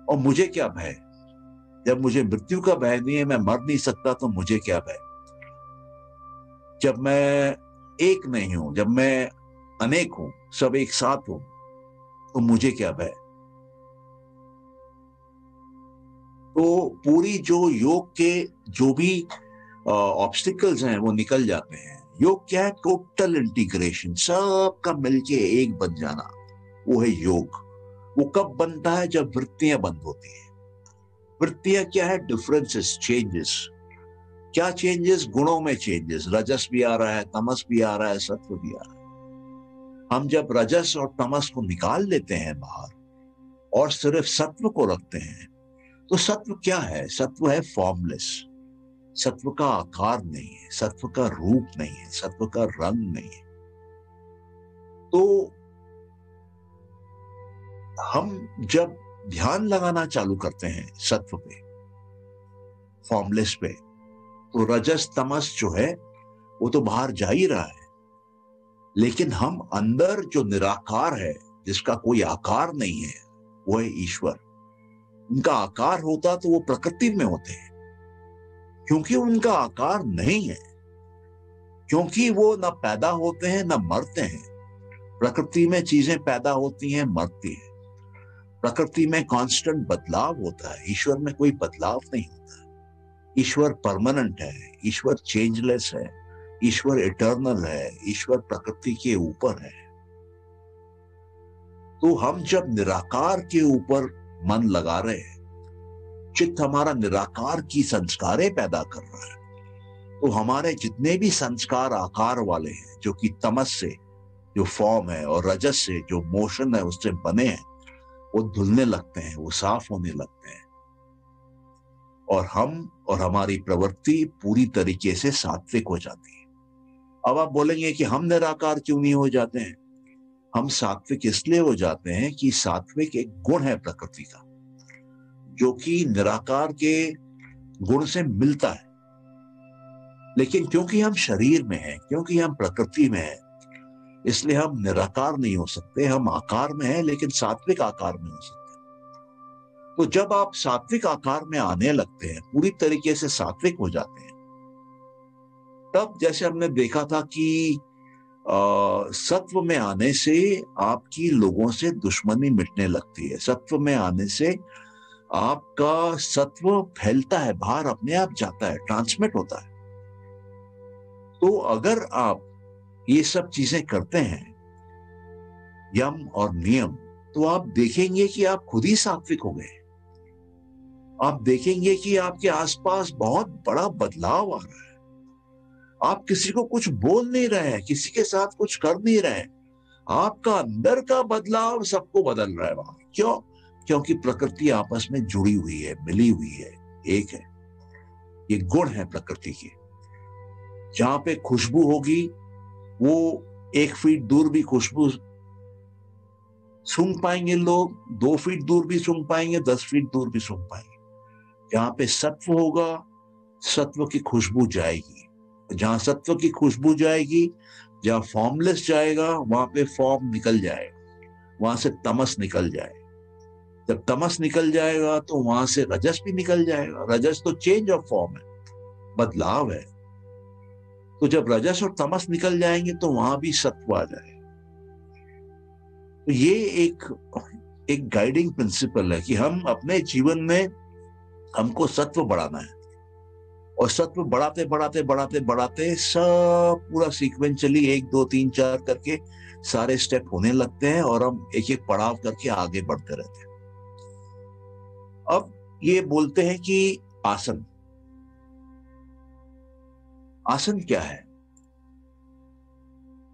और मुझे क्या भय। जब मुझे मृत्यु का भय नहीं है, मैं मर नहीं सकता, तो मुझे क्या भय। जब मैं एक नहीं हूं, जब मैं अनेक हूं, सब एक साथ हूं, तो मुझे क्या भय। तो पूरी जो योग के जो भी ऑब्स्टिकल्स हैं वो निकल जाते हैं। योग क्या है? टोटल इंटीग्रेशन, सबका मिलके एक बन जाना, वो है योग। वो कब बनता है? जब वृत्तियां बंद होती हैं। वृत्तियां क्या है? Differences, changes. क्या चेंजेस? गुणों में चेंजेस। रजस भी आ रहा है, तमस भी आ रहा है, सत्व भी आ रहा है। हम जब रजस और तमस को निकाल लेते हैं बाहर और सिर्फ सत्व को रखते हैं, तो सत्व क्या है? सत्व है फॉर्मलेस। सत्व का आकार नहीं है, सत्व का रूप नहीं है, सत्व का रंग नहीं है। तो हम जब ध्यान लगाना चालू करते हैं सत्व पे, फॉर्मलेस पे, तो रजस तमस जो है वो तो बाहर जा ही रहा है, लेकिन हम अंदर जो निराकार है, जिसका कोई आकार नहीं है, वो है ईश्वर। उनका आकार होता तो वो प्रकृति में होते हैं, क्योंकि उनका आकार नहीं है, क्योंकि वो न पैदा होते हैं न मरते हैं। प्रकृति में चीजें पैदा होती हैं, मरती हैं। प्रकृति में कांस्टेंट बदलाव होता है, ईश्वर में कोई बदलाव नहीं होता। ईश्वर परमानेंट है, ईश्वर चेंजलेस है, ईश्वर इटर्नल है, ईश्वर प्रकृति के ऊपर है। तो हम जब निराकार के ऊपर मन लगा रहे हैं, चित्त हमारा निराकार की संस्कारें पैदा कर रहा है, तो हमारे जितने भी संस्कार आकार वाले हैं, जो कि तमस से जो फॉर्म है और रजस से जो मोशन है उससे बने हैं, वो धुलने लगते हैं, वो साफ होने लगते हैं, और हम और हमारी प्रवृत्ति पूरी तरीके से सात्विक हो जाती है। अब आप बोलेंगे कि हम निराकार क्यों नहीं हो जाते हैं? हम सात्विक इसलिए हो जाते हैं कि सात्विक एक गुण है प्रकृति का, जो कि निराकार के गुण से मिलता है। लेकिन क्योंकि हम शरीर में हैं, क्योंकि हम प्रकृति में हैं, इसलिए हम निराकार नहीं हो सकते। हम आकार में हैं, लेकिन सात्विक आकार में हो सकते हैं। तो जब आप सात्विक आकार में आने लगते हैं, पूरी तरीके से सात्विक हो जाते हैं, तब जैसे हमने देखा था कि सत्व में आने से आपकी लोगों से दुश्मनी मिटने लगती है। सत्व में आने से आपका सत्व फैलता है, बाहर अपने आप जाता है, ट्रांसमिट होता है। तो अगर आप ये सब चीजें करते हैं, यम और नियम, तो आप देखेंगे कि आप खुद ही सात्विक हो गए। आप देखेंगे कि आपके आसपास बहुत बड़ा बदलाव आ रहा है। आप किसी को कुछ बोल नहीं रहे हैं, किसी के साथ कुछ कर नहीं रहे हैं, आपका अंदर का बदलाव सबको बदल रहा है वहां। क्यों? क्योंकि प्रकृति आपस में जुड़ी हुई है, मिली हुई है, एक है। ये गुण है प्रकृति के। जहां पे खुशबू होगी, वो 1 फीट दूर भी खुशबू सूंघ पाएंगे लोग, 2 फीट दूर भी सूंघ पाएंगे, 10 फीट दूर भी सूंघ पाएंगे। जहां पे सत्व होगा, सत्व की खुशबू जाएगी। जहां सत्व की खुशबू जाएगी, जहां फॉर्मलेस जाएगा, वहां पे फॉर्म निकल जाएगा, वहां से तमस निकल जाएगा। जब तमस निकल जाएगा तो वहां से रजस भी निकल जाएगा। रजस तो चेंज ऑफ फॉर्म है, बदलाव है। तो जब रजस और तमस निकल जाएंगे तो वहां भी सत्व आ जाएगा। तो ये एक गाइडिंग प्रिंसिपल है कि हम अपने जीवन में, हमको सत्व बढ़ाना है, और सत्व बढ़ाते बढ़ाते बढ़ाते बढ़ाते सब पूरा सीक्वेंशियली 1 2 3 4 करके सारे स्टेप होने लगते हैं, और हम एक एक पड़ाव करके आगे बढ़ते रहते हैं। अब ये बोलते हैं कि आसन, आसन क्या है?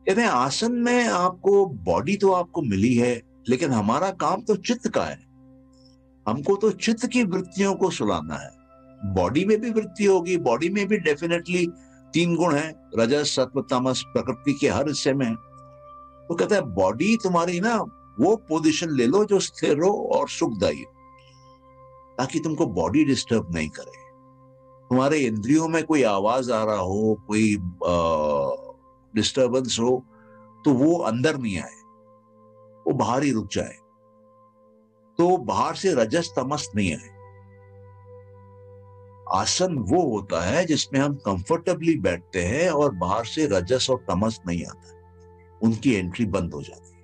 कहते हैं आसन में आपको बॉडी तो आपको मिली है, लेकिन हमारा काम तो चित्त का है। हमको तो चित्त की वृत्तियों को सुलाना है। बॉडी में भी वृत्ति होगी, बॉडी में भी डेफिनेटली 3 गुण है, रजस सत्व तमस, प्रकृति के हर हिस्से में है। तो कहता है बॉडी तुम्हारी ना वो पोजीशन ले लो जो स्थिर हो और सुखदायी हो, ताकि तुमको बॉडी डिस्टर्ब नहीं करे। तुम्हारे इंद्रियों में कोई आवाज आ रहा हो, कोई डिस्टर्बेंस हो, तो वो अंदर नहीं आए, वो बाहर ही रुक जाए। तो बाहर से रजस तमस नहीं आए। आसन वो होता है जिसमें हम कंफर्टेबली बैठते हैं और बाहर से रजस और तमस नहीं आता, उनकी एंट्री बंद हो जाती है।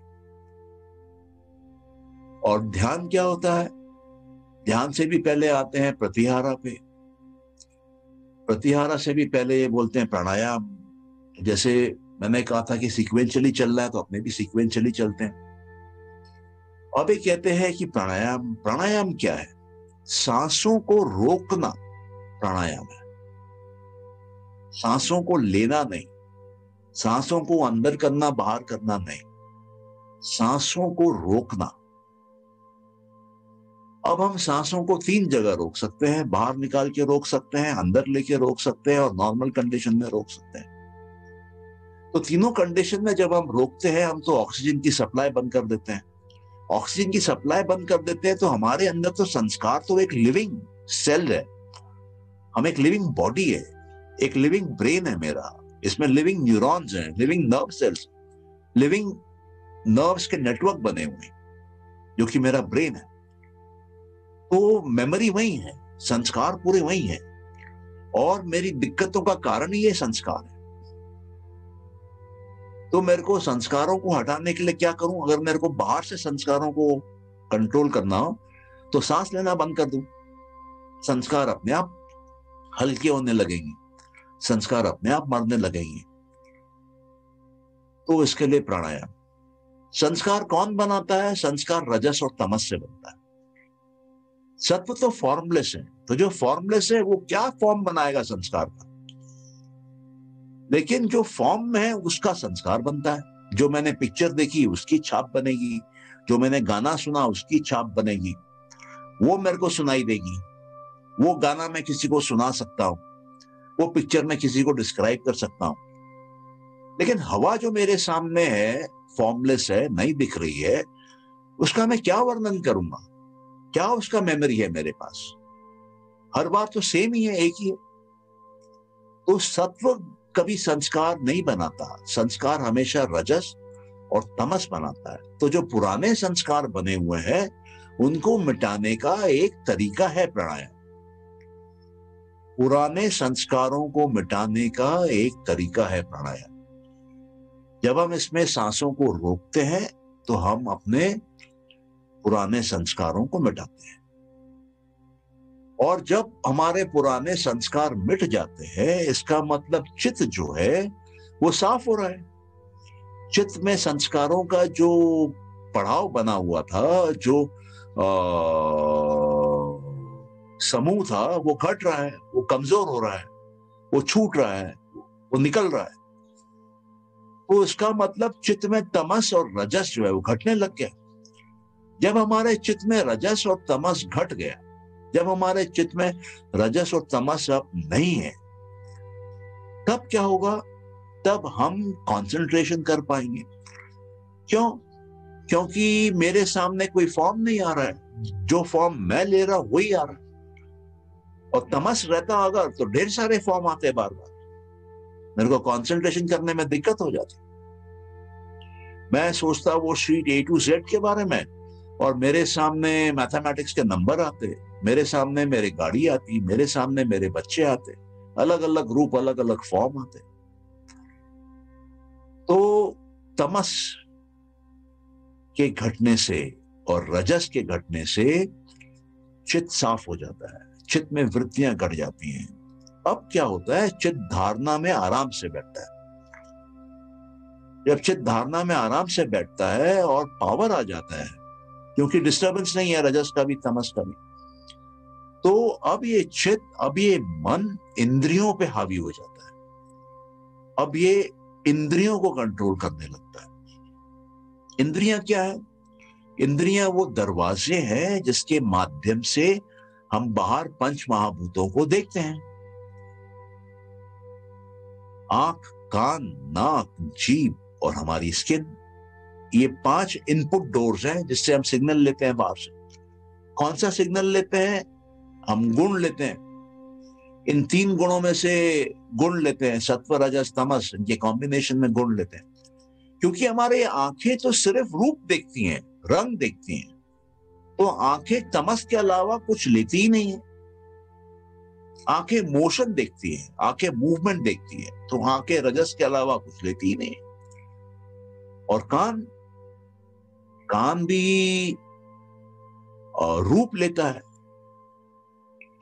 और ध्यान क्या होता है? ध्यान से भी पहले आते हैं प्रतिहारा पे। प्रतिहारा से भी पहले ये बोलते हैं प्राणायाम। जैसे मैंने कहा था कि सीक्वेंशियली चल रहा है, तो अपने भी सीक्वेंशियली चलते हैं। अब ये कहते हैं कि प्राणायाम, प्राणायाम क्या है? सांसों को रोकना प्राणायाम है। सांसों को लेना नहीं, सांसों को अंदर करना बाहर करना नहीं, सांसों को रोकना। अब हम सांसों को 3 जगह रोक सकते हैं, बाहर निकाल के रोक सकते हैं, अंदर लेके रोक सकते हैं, और नॉर्मल कंडीशन में रोक सकते हैं। तो तीनों कंडीशन में जब हम रोकते हैं, हम तो ऑक्सीजन की सप्लाई बंद कर देते हैं। ऑक्सीजन की सप्लाई बंद कर देते हैं तो हमारे अंदर तो संस्कार तो एक लिविंग सेल है, हम एक लिविंग बॉडी है, एक लिविंग ब्रेन है मेरा, इसमें लिविंग न्यूरॉन्स हैं, living nerve cells, living nerves के नेटवर्क बने हुए हैं, जो कि मेरा ब्रेन है। तो मेमोरी वही है, संस्कार पूरे वही है, और मेरी दिक्कतों का कारण ही ये संस्कार है। तो मेरे को संस्कारों को हटाने के लिए क्या करूं? अगर मेरे को बाहर से संस्कारों को कंट्रोल करना हो तो सांस लेना बंद कर दूं, संस्कार अपने आप हल्के होने लगेंगे, संस्कार अपने आप मरने लगेंगे। तो इसके लिए प्राणायाम। संस्कार कौन बनाता है? संस्कार रजस और तमस से बनता है। सत्व तो फॉर्मलेस है, तो जो फॉर्मलेस है वो क्या फॉर्म बनाएगा संस्कार का? लेकिन जो फॉर्म में है उसका संस्कार बनता है। जो मैंने पिक्चर देखी उसकी छाप बनेगी, जो मैंने गाना सुना उसकी छाप बनेगी, वो मेरे को सुनाई देगी। वो गाना मैं किसी को सुना सकता हूं, वो पिक्चर में किसी को डिस्क्राइब कर सकता हूं। लेकिन हवा जो मेरे सामने है, फॉर्मलेस है, नहीं दिख रही है, उसका मैं क्या वर्णन करूंगा? क्या उसका मेमोरी है मेरे पास? हर बार तो सेम ही है, एक ही है। तो सत्व कभी संस्कार नहीं बनाता, संस्कार हमेशा रजस और तमस बनाता है। तो जो पुराने संस्कार बने हुए हैं उनको मिटाने का एक तरीका है प्राणायाम। पुराने संस्कारों को मिटाने का एक तरीका है प्राणायाम। जब हम इसमें सांसों को रोकते हैं तो हम अपने पुराने संस्कारों को मिटाते हैं, और जब हमारे पुराने संस्कार मिट जाते हैं इसका मतलब चित्त जो है वो साफ हो रहा है। चित्त में संस्कारों का जो पड़ाव बना हुआ था, जो समूह था, वो घट रहा है, वो कमजोर हो रहा है, वो छूट रहा है, वो निकल रहा है। तो इसका मतलब चित्त में तमस और रजस जो है वो घटने लग गया। जब हमारे चित्त में रजस और तमस घट गया, जब हमारे चित्त में रजस और तमस अब नहीं है, तब क्या होगा? तब हम कंसंट्रेशन कर पाएंगे। क्यों? क्योंकि मेरे सामने कोई फॉर्म नहीं आ रहा है, जो फॉर्म मैं ले रहा वही आ रहा है। और तमस रहता अगर तो ढेर सारे फॉर्म आते बार बार, मेरे को कंसंट्रेशन करने में दिक्कत हो जाती। मैं सोचता वो शीट A to Z के बारे में, और मेरे सामने मैथमेटिक्स के नंबर आते, मेरे सामने मेरी गाड़ी आती, मेरे सामने मेरे बच्चे आते, अलग अलग रूप, अलग अलग फॉर्म आते। तो तमस के घटने से और रजस के घटने से चित्त साफ हो जाता है, चित्त में वृत्तियां घट जाती हैं। अब क्या होता है? चित्त धारणा में आराम से बैठता है। जब चित्त धारणा में आराम से बैठता है और पावर आ जाता है, क्योंकि डिस्टर्बेंस नहीं है रजस का भी तमस का भी, तो अब ये चित्त, अब ये मन इंद्रियों पे हावी हो जाता है। अब ये इंद्रियों को कंट्रोल करने लगता है। इंद्रियां क्या है? इंद्रियां वो दरवाजे हैं जिसके माध्यम से हम बाहर पंच महाभूतों को देखते हैं। आंख, कान, नाक, जीभ और हमारी स्किन, ये 5 इनपुट डोर्स हैं जिससे हम सिग्नल लेते हैं बाहर से। कौन सा सिग्नल लेते हैं? हम गुण लेते हैं। इन 3 गुणों में से गुण लेते हैं, सत्व, रजस, तमस, इनके कॉम्बिनेशन में गुण लेते हैं। क्योंकि हमारे आंखें तो सिर्फ रूप देखती हैं, रंग देखती हैं, तो आंखें तमस के अलावा कुछ लेती ही नहीं है। आंखें मोशन देखती हैं, आंखें मूवमेंट देखती है, तो आंखें रजस के अलावा कुछ लेती ही नहीं है। और कान, कान भी रूप लेता है,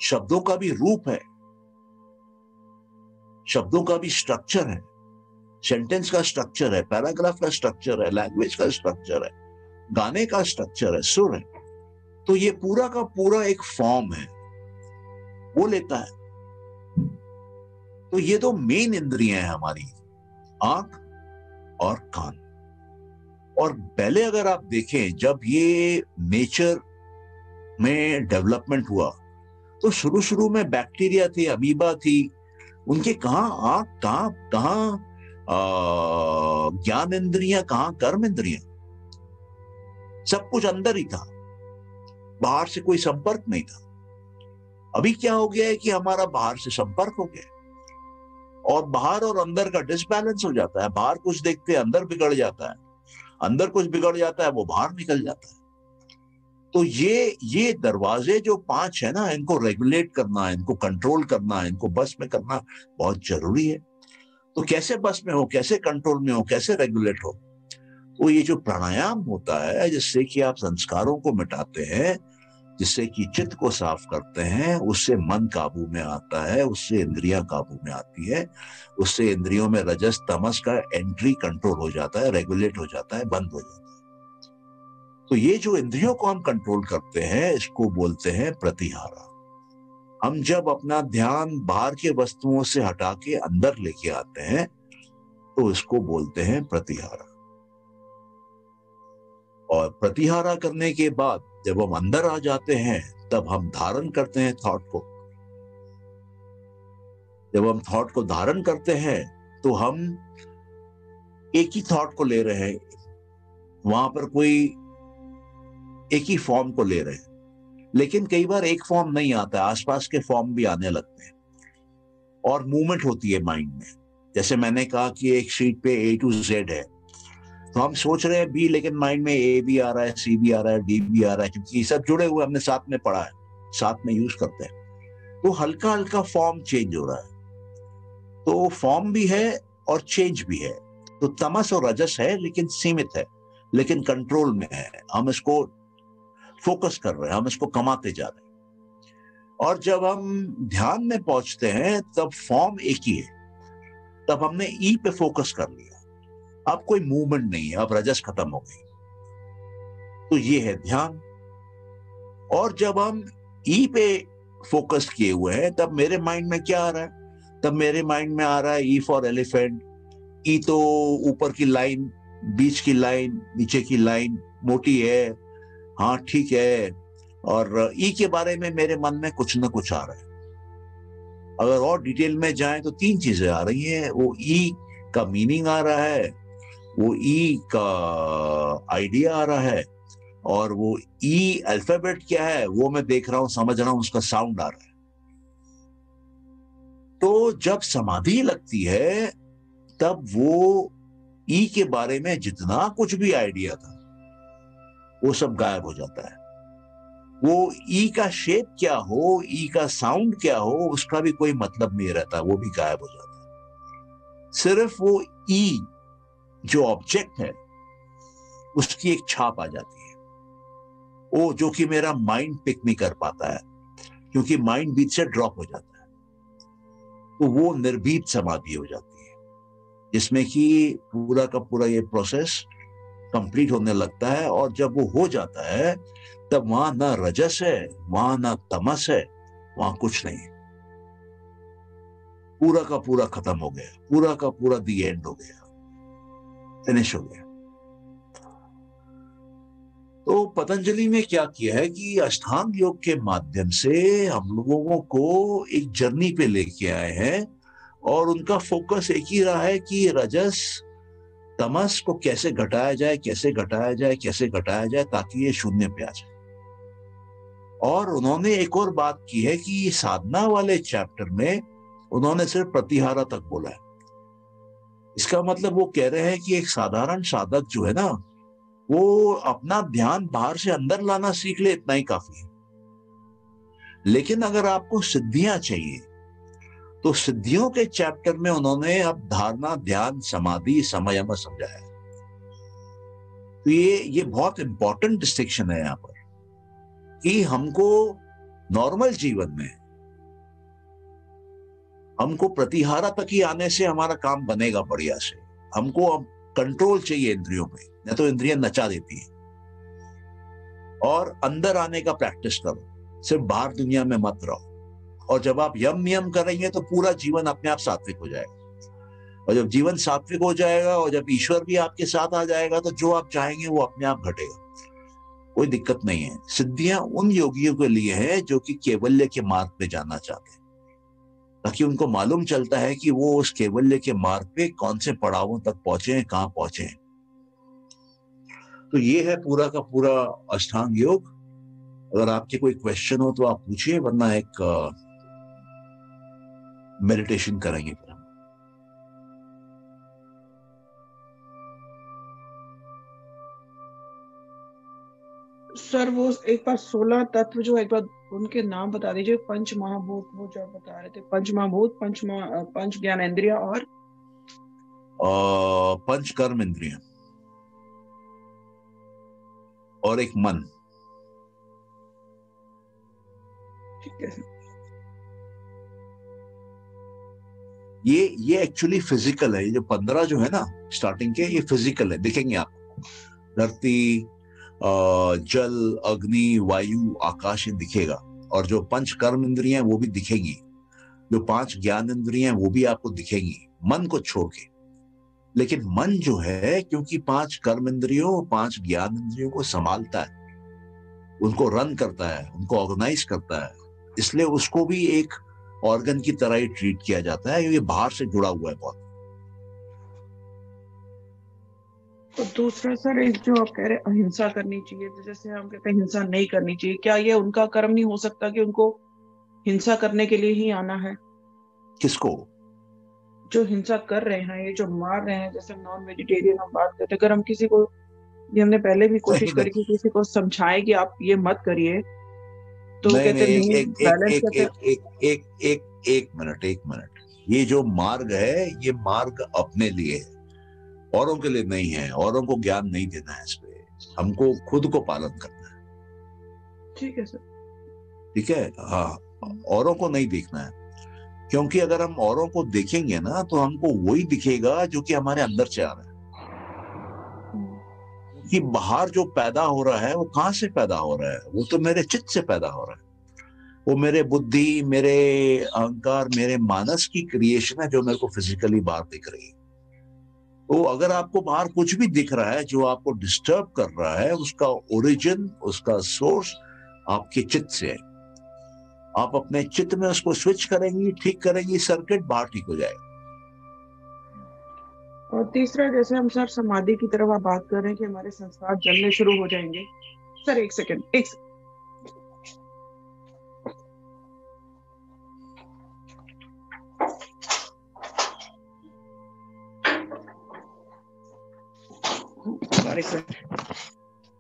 शब्दों का भी रूप है, शब्दों का भी स्ट्रक्चर है, सेंटेंस का स्ट्रक्चर है, पैराग्राफ का स्ट्रक्चर है, लैंग्वेज का स्ट्रक्चर है, गाने का स्ट्रक्चर है, सुर है। तो ये पूरा का पूरा एक फॉर्म है, वो लेता है। तो ये 2 मेन इंद्रियां हैं हमारी, आंख और कान। और पहले अगर आप देखें, जब ये नेचर में डेवलपमेंट हुआ तो शुरू में बैक्टीरिया थी, अमीबा थी, उनके कहां आंख, कहां ज्ञान इंद्रियां कहाँ, कर्म इंद्रियां, सब कुछ अंदर ही था, बाहर से कोई संपर्क नहीं था। अभी क्या हो गया है कि हमारा बाहर से संपर्क हो गया और बाहर और अंदर का डिसबैलेंस हो जाता है। बाहर कुछ देखते हैं, अंदर बिगड़ जाता है, अंदर कुछ बिगड़ जाता है, वो बाहर निकल जाता है। तो ये दरवाजे जो 5 है ना, इनको रेगुलेट करना, इनको कंट्रोल करना, इनको बस में करना बहुत जरूरी है। तो कैसे बस में हो, कैसे कंट्रोल में हो, कैसे रेगुलेट हो? तो ये जो प्राणायाम होता है, जिससे कि आप संस्कारों को मिटाते हैं, जिससे कि चित्त को साफ करते हैं, उससे मन काबू में आता है, उससे इंद्रियां काबू में आती है, उससे इंद्रियों में रजस तमस का एंट्री कंट्रोल हो जाता है, रेगुलेट हो जाता है, बंद हो जाता है। तो ये जो इंद्रियों को हम कंट्रोल करते हैं, इसको बोलते हैं प्रतिहारा। हम जब अपना ध्यान बाहर के वस्तुओं से हटा के अंदर लेके आते हैं, तो इसको बोलते हैं प्रतिहारा। और प्रतिहारा करने के बाद जब हम अंदर आ जाते हैं, तब हम धारण करते हैं थॉट को। जब हम थॉट को धारण करते हैं, तो हम एक ही थॉट को ले रहे हैं, वहां पर कोई एक ही फॉर्म को ले रहे हैं। लेकिन कई बार एक फॉर्म नहीं आता, आसपास के फॉर्म भी आने लगते हैं और मूवमेंट होती है माइंड में। जैसे मैंने कहा कि एक शीट पे A to Z है, तो हम सोच रहे हैं बी, लेकिन माइंड में A भी आ रहा है, C भी आ रहा है, D भी आ रहा है, क्योंकि ये सब जुड़े हुए, हमने साथ में पढ़ा है, साथ में यूज करते हैं। तो हल्का हल्का फॉर्म चेंज हो रहा है। तो फॉर्म भी है और चेंज भी है। तो तमस और रजस है, लेकिन सीमित है, लेकिन कंट्रोल में है। हम इसको फोकस कर रहे हैं, हम इसको कमाते जा रहे हैं। और जब हम ध्यान में पहुंचते हैं, तब फॉर्म एक ही है, तब हमने ई पे फोकस कर लिया, अब कोई मूवमेंट नहीं है, अब रजस खत्म हो गई। तो ये है ध्यान। और जब हम ई पे फोकस किए हुए हैं, तब मेरे माइंड में क्या आ रहा है? तब मेरे माइंड में आ रहा है E फॉर एलिफेंट। ई तो ऊपर की लाइन, बीच की लाइन, नीचे की लाइन मोटी है, हाँ ठीक है। और ई के बारे में मेरे मन में कुछ ना कुछ आ रहा है। अगर और डिटेल में जाएं तो 3 चीजें आ रही हैं। वो ई का मीनिंग आ रहा है, वो ई का आइडिया आ रहा है, और वो ई अल्फाबेट क्या है वो मैं देख रहा हूं, समझ रहा हूं, उसका साउंड आ रहा है। तो जब समाधि लगती है, तब वो ई के बारे में जितना कुछ भी आइडिया था, वो सब गायब हो जाता है। वो ई का शेप क्या हो, ई का साउंड क्या हो, उसका भी कोई मतलब नहीं रहता, वो भी गायब हो जाता है। सिर्फ वो ई जो ऑब्जेक्ट है, उसकी एक छाप आ जाती है, वो जो कि मेरा माइंड पिक नहीं कर पाता है, क्योंकि माइंड बीच से ड्रॉप हो जाता है। तो वो निर्भीत समाधि हो जाती है, जिसमें कि पूरा का पूरा ये प्रोसेस कंप्लीट होने लगता है। और जब वो हो जाता है, तब वहां ना रजस है, वहां ना तमस है, वहां कुछ नहीं है। पूरा का पूरा खत्म हो गया, पूरा का पूरा दी एंड हो गया, फिनिश हो गया। तो पतंजलि ने क्या किया है कि अष्टांग योग के माध्यम से हम लोगों को एक जर्नी पे लेके आए हैं, और उनका फोकस एक ही रहा है कि रजस तमस को कैसे घटाया जाए, कैसे घटाया जाए, कैसे घटाया जाए, ताकि ये शून्य पे आ जाए। और उन्होंने एक और बात की है कि साधना वाले चैप्टर में उन्होंने सिर्फ प्रतिहारा तक बोला है। इसका मतलब वो कह रहे हैं कि एक साधारण साधक जो है ना, वो अपना ध्यान बाहर से अंदर लाना सीख ले, इतना ही काफी है। लेकिन अगर आपको सिद्धियां चाहिए, तो सिद्धियों के चैप्टर में उन्होंने अब धारणा, ध्यान, समाधि, समयम समझाया। तो ये बहुत इंपॉर्टेंट डिस्टिंक्शन है यहाँ पर, कि हमको नॉर्मल जीवन में हमको प्रतिहारा तक ही आने से हमारा काम बनेगा बढ़िया से। हमको अब कंट्रोल चाहिए इंद्रियों पे, नहीं तो इंद्रियां नचा देती है। और अंदर आने का प्रैक्टिस करो, सिर्फ बाहर दुनिया में मत रहो। और जब आप यम नियम करेंगे, तो पूरा जीवन अपने आप सात्विक हो जाएगा। और जब जीवन सात्विक हो जाएगा, और जब ईश्वर भी आपके साथ आ जाएगा, तो जो आप चाहेंगे वो अपने आप घटेगा, कोई दिक्कत नहीं है। सिद्धियां उन योगियों के लिए है जो कि कैवल्य के मार्ग पे जाना चाहते हैं। ताकि उनको मालूम चलता है कि वो उस कैवल्य के मार्ग पे कौन से पड़ावों तक पहुंचे हैं, कहाँ पहुंचे हैं। तो ये है पूरा का पूरा अष्टांग योग। अगर आपके कोई क्वेश्चन हो तो आप पूछिए, वरना एक मेडिटेशन करेंगे फिर हम। सर वो एक बार 16 तत्व जो एक बार उनके नाम बता दीजिए। पंच महाभूत, वो जो आप बता रहे थे, पंच महाभूत, पंच ज्ञानेंद्रिय और पंच कर्म इंद्रिय और एक मन। ठीक है। ये एक्चुअली फिजिकल है। ये जो 15 जो है ना स्टार्टिंग के, ये फिजिकल है, दिखेंगे आप। धरती, जल, अग्नि, वायु, आकाश, ये दिखेगा। और जो पंच कर्म इंद्रियां हैं वो भी दिखेंगी। जो 5 ज्ञान इंद्रियां हैं वो भी आपको दिखेंगी, मन को छोड़ के। लेकिन मन जो है, क्योंकि 5 कर्म इंद्रियों, 5 ज्ञान इंद्रियों को संभालता है, उनको रन करता है, उनको ऑर्गेनाइज करता है, इसलिए उसको भी एक ऑर्गन की तरह ही ट्रीट किया जाता है। ये बाहर से जुड़ा हुआ है बहुत। तो दूसरा सर, एक जो आप कह रहे हैं अहिंसा करनी चाहिए, तो जैसे हम कहते हैं हिंसा नहीं करनी चाहिए, क्या ये उनका कर्म नहीं हो सकता कि उनको हिंसा करने के लिए ही आना है? किसको? जो हिंसा कर रहे हैं, ये जो मार रहे हैं, जैसे नॉन वेजिटेरियन हम बात करते हैं, अगर हम किसी को, ये हमने पहले भी कोशिश नहीं करी कि किसी को समझाए कि आप ये मत करिए, तो वो नहीं नहीं, कहते एक नहीं, एक एक बैलेंस एक करते। एक एक एक एक एक मिनट, एक मिनट। ये जो मार्ग है, ये मार्ग अपने लिए है, औरों के लिए नहीं है। औरों को ज्ञान नहीं देना है इस पे, हमको खुद को पालन करना है। ठीक है सर। ठीक है, हाँ। औरों को नहीं देखना है, क्योंकि अगर हम औरों को देखेंगे ना तो हमको वही दिखेगा जो कि हमारे अंदर से आ रहा है। कि बाहर जो पैदा हो रहा है वो कहाँ से पैदा हो रहा है? वो तो मेरे चित्त से पैदा हो रहा है। वो मेरे बुद्धि, मेरे अहंकार, मेरे मानस की क्रिएशन है जो मेरे को फिजिकली बाहर दिख रही है। तो अगर आपको बाहर कुछ भी दिख रहा है जो आपको डिस्टर्ब कर रहा है, उसका ओरिजिन, उसका सोर्स आपके चित्त से है। आप अपने चित्त में उसको स्विच करेंगी, ठीक करेंगी, सर्किट बाहर ठीक हो जाएगा। और तीसरा, जैसे हम सर समाधि की तरफ आप बात कर रहे हैं कि हमारे संस्कार जलने शुरू हो जाएंगे। सर एक सेकंड, सॉरी सर।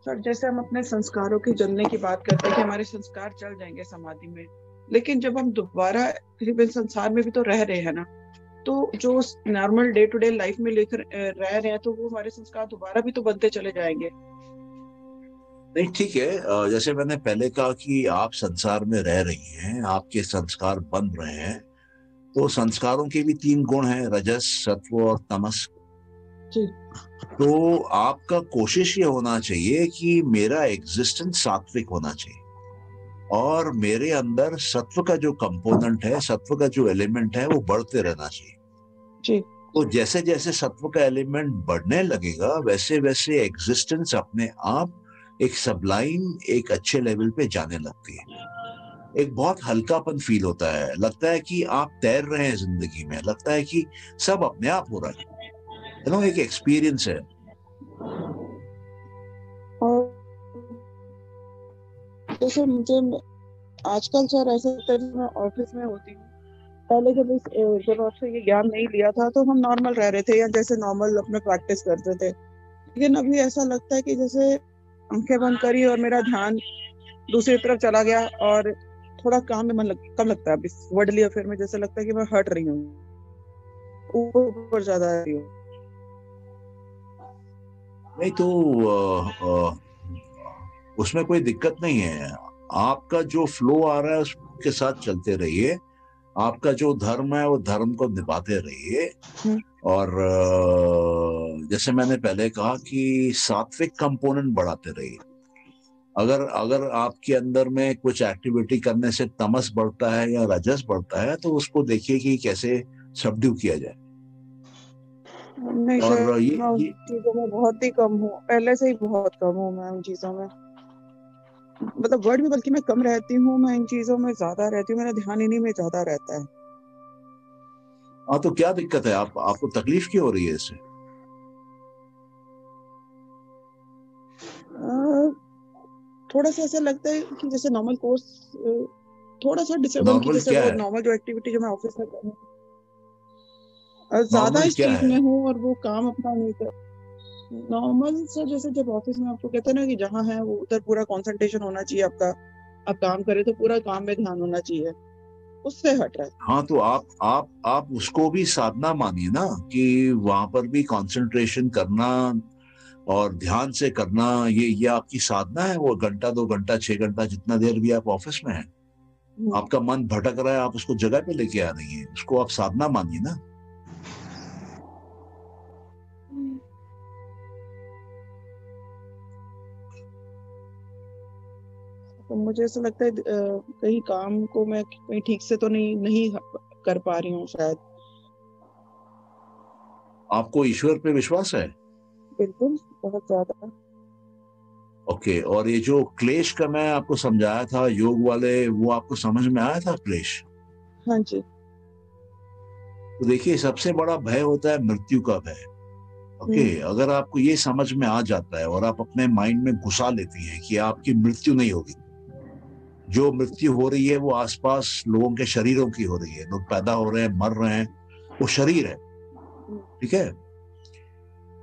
सर जैसे हम अपने संस्कारों के जलने की बात करते हैं कि हमारे संस्कार जल जाएंगे समाधि में, लेकिन जब हम दोबारा किसी संसार में भी तो रह रहे हैं ना, तो जो normal day to day life में लेकर रह रहे हैं, तो वो हमारे संस्कार दोबारा भी तो बनते चले जाएंगे। नहीं, ठीक है। जैसे मैंने पहले कहा कि आप संसार में रह रही हैं, आपके संस्कार बन रहे हैं। तो संस्कारों के भी 3 गुण हैं, रजस, सत्व और तमस। जी। तो आपका कोशिश ये होना चाहिए कि मेरा एग्जिस्टेंस सात्विक होना चाहिए, और मेरे अंदर सत्व का जो कंपोनेंट है, सत्व का जो एलिमेंट है, वो बढ़ते रहना चाहिए। जी। तो जैसे जैसे सत्व का एलिमेंट बढ़ने लगेगा, वैसे वैसे एग्जिस्टेंस अपने आप एक सबलाइन, एक अच्छे लेवल पे जाने लगती है। एक बहुत हल्कापन फील होता है, लगता है कि आप तैर रहे हैं जिंदगी में, लगता है कि सब अपने आप हो रहा है। एक एक्सपीरियंस है। और जैसे मुझे आजकल सर ऐसे लगता है, मैं ऑफिस में होती हूँ, पहले जब आपसे ये ज्ञान नहीं लिया था तो हम नॉर्मल रह रहे थे या जैसे नॉर्मल अपने प्रैक्टिस करते थे, लेकिन अभी ऐसा लगता है कि जैसे आंखें बंद करी और मेरा ध्यान दूसरी तरफ चला गया, और थोड़ा काम में कम लगता है। अभी वर्डली अफेयर में जैसे लगता है कि मैं हट रही हूँ, ऊपर ज्यादा आ रही हूँ। नहीं तो उसमें कोई दिक्कत नहीं है। आपका जो फ्लो आ रहा है उसके साथ चलते रहिए। आपका जो धर्म है वो धर्म को निभाते रहिए। और जैसे मैंने पहले कहा कि सात्विक कंपोनेंट बढ़ाते रहिए। अगर अगर आपके अंदर में कुछ एक्टिविटी करने से तमस बढ़ता है या रजस बढ़ता है, तो उसको देखिए कि कैसे सबड्यू किया जाए। नहीं और सर, मैं उन चीजों में बहुत ही कम हूँ, पहले से ही बहुत कम हूँ मैं उन चीजों में। मतलब वर्ड में बल्कि मैं कम रहती हूँ, मैं इन चीजों में ज्यादा रहती हूँ, मेरा ध्यान इन्हीं में ज्यादा रहता है। हाँ, तो क्या दिक्कत है? आपको तकलीफ क्यों हो रही है इससे? थोड़ा सा ऐसा लगता है कि जैसे नॉर्मल कोर्स थोड़ा सा डिसेबल की नॉर्मल जैसे क्या वो है? नॉर्मल जो एक्टिविटी जो मैं ऑफिस में कर रही हूँ ज्यादा नॉर्मल क्या स्पीड है? में हूँ और वो काम अपना नहीं कर। नॉर्मल सर जैसे जब ऑफिस में आपको कहते हैं ना कि जहाँ है वो उधर पूरा कंसंट्रेशन होना चाहिए आपका, आप काम करें तो पूरा काम में ध्यान होना चाहिए, उससे हट रहा है। हाँ, तो आप उसको भी साधना मानिए ना, कि वहां पर भी कंसंट्रेशन करना और ध्यान से करना, ये आपकी साधना है। वो घंटा 2 घंटा 6 घंटा जितना देर भी आप ऑफिस में हैं, हम्म, आपका मन भटक रहा है, आप उसको जगह पे लेके आ रही हैं, उसको आप साधना मानिए ना। तो मुझे ऐसा लगता है कहीं काम को मैं कहीं ठीक से तो नहीं नहीं कर पा रही हूँ शायद। आपको ईश्वर पे विश्वास है? बिल्कुल, बहुत ज्यादा। ओके, और ये जो क्लेश का मैं आपको समझाया था योग वाले, वो आपको समझ में आया था क्लेश? हाँ जी। तो देखिए, सबसे बड़ा भय होता है मृत्यु का भय। ओके, हम्म। अगर आपको ये समझ में आ जाता है और आप अपने माइंड में घुसा लेती हैं कि आपकी मृत्यु नहीं होगी, जो मृत्यु हो रही है वो आसपास लोगों के शरीरों की हो रही है, लोग पैदा हो रहे हैं, मर रहे हैं, वो शरीर है। ठीक है?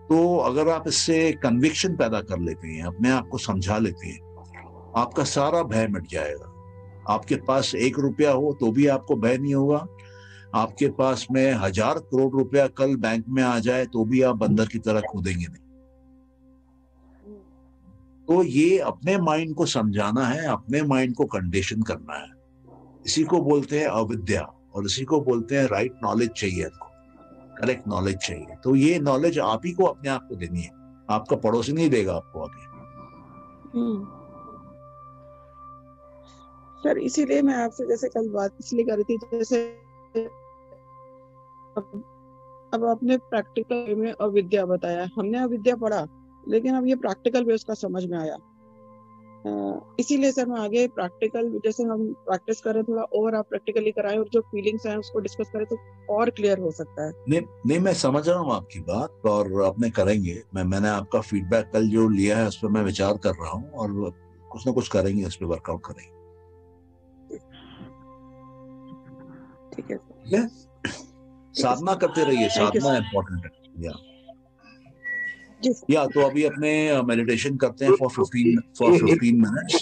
तो अगर आप इससे कन्विक्शन पैदा कर लेती हैं, अपने आप को समझा लेती हैं, आपका सारा भय मिट जाएगा। आपके पास 1 रुपया हो तो भी आपको भय नहीं होगा। आपके पास में 1000 करोड़ रुपया कल बैंक में आ जाए तो भी आप बंदर की तरह कूदेंगे नहीं। तो ये अपने माइंड को समझाना है, अपने माइंड को कंडीशन करना है। इसी को बोलते हैं अविद्या, और इसी को बोलते हैं राइट नॉलेज चाहिए आपको, करेक्ट नॉलेज चाहिए। तो ये नॉलेज आप ही को अपने आप को देनी है, आपका पड़ोसी नहीं देगा आपको आगे। हम्म। सर इसीलिए मैं आपसे जैसे कल बात इसलिए कर रही थी जैसे अब अब आपने प्रैक्टिकल में अविद्या बताया, हमने अविद्या पढ़ा लेकिन अब ये प्रैक्टिकल भी उसका समझ में आया। इसीलिए सर मैं आगे प्रैक्टिकल जैसे हम प्रैक्टिस करें थोड़ा और आप प्रैक्टिकली कराएं और जो फीलिंग्स हैं उसको डिस्कस करें तो और क्लियर हो सकता है। नहीं नहीं, मैं समझ रहा हूँ आपकी बात, और अपने करेंगे। मैंने आपका फीडबैक कल जो लिया है उस पर मैं विचार कर रहा हूँ, और कुछ ना कुछ करेंगे, उस पर वर्कआउट करेंगे। ठीक है ठीक है? ठीक है साधना करते रहिए, thank you Sadhana sir. Important है। या जी या तो अभी अपने मेडिटेशन करते हैं फॉर एक 15 मिनट्स।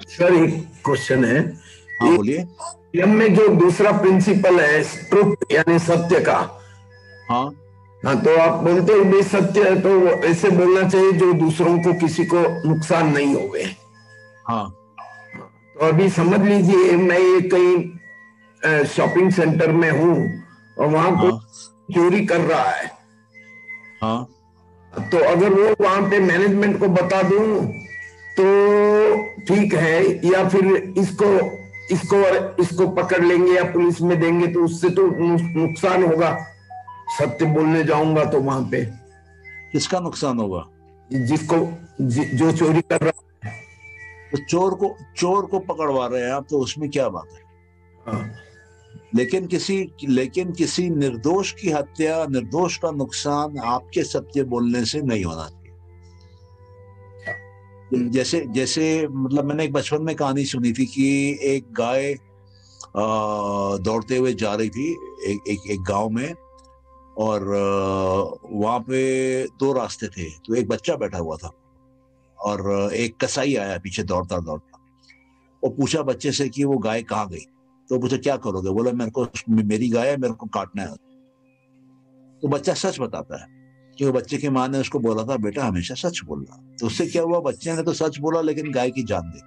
सर एक क्वेश्चन है। हाँ, ये बोलिए। नियम में जो दूसरा प्रिंसिपल है ट्रुथ यानी सत्य का, हाँ हाँ, तो आप बोलते हैं भाई सत्य है तो ऐसे बोलना चाहिए जो दूसरों को किसी को नुकसान नहीं होवे। हाँ तो अभी समझ लीजिए मैं ये कहीं शॉपिंग सेंटर में हूँ और वहां कोई हाँ चोरी कर रहा है, हाँ तो अगर वो वहां पे मैनेजमेंट को बता दूं तो ठीक है, या फिर इसको इसको इसको पकड़ लेंगे या पुलिस में देंगे तो उससे तो नुकसान होगा, सत्य बोलने जाऊंगा तो वहां पे किसका नुकसान होगा? जिसको जो चोरी कर रहा तो चोर को पकड़वा रहे हैं आप, तो उसमें क्या बात है? है। लेकिन किसी निर्दोष की हत्या, निर्दोष का नुकसान आपके सत्य बोलने से नहीं होना चाहिए। जैसे जैसे मतलब मैंने एक बचपन में कहानी सुनी थी कि एक गाय दौड़ते हुए जा रही थी एक गांव में, और वहां पे 2 रास्ते थे, तो एक बच्चा बैठा हुआ था, और एक कसाई आया पीछे दौड़ता दौड़ता, और पूछा बच्चे से कि वो गाय कहाँ गई। तो पूछा क्या करोगे? बोला मेरी गाय है, मेरे को काटना है। तो बच्चा सच बताता है कि वो बच्चे की माँ ने उसको बोला था बेटा हमेशा सच बोलना। तो उससे क्या हुआ, बच्चे ने तो सच बोला लेकिन गाय की जान दी।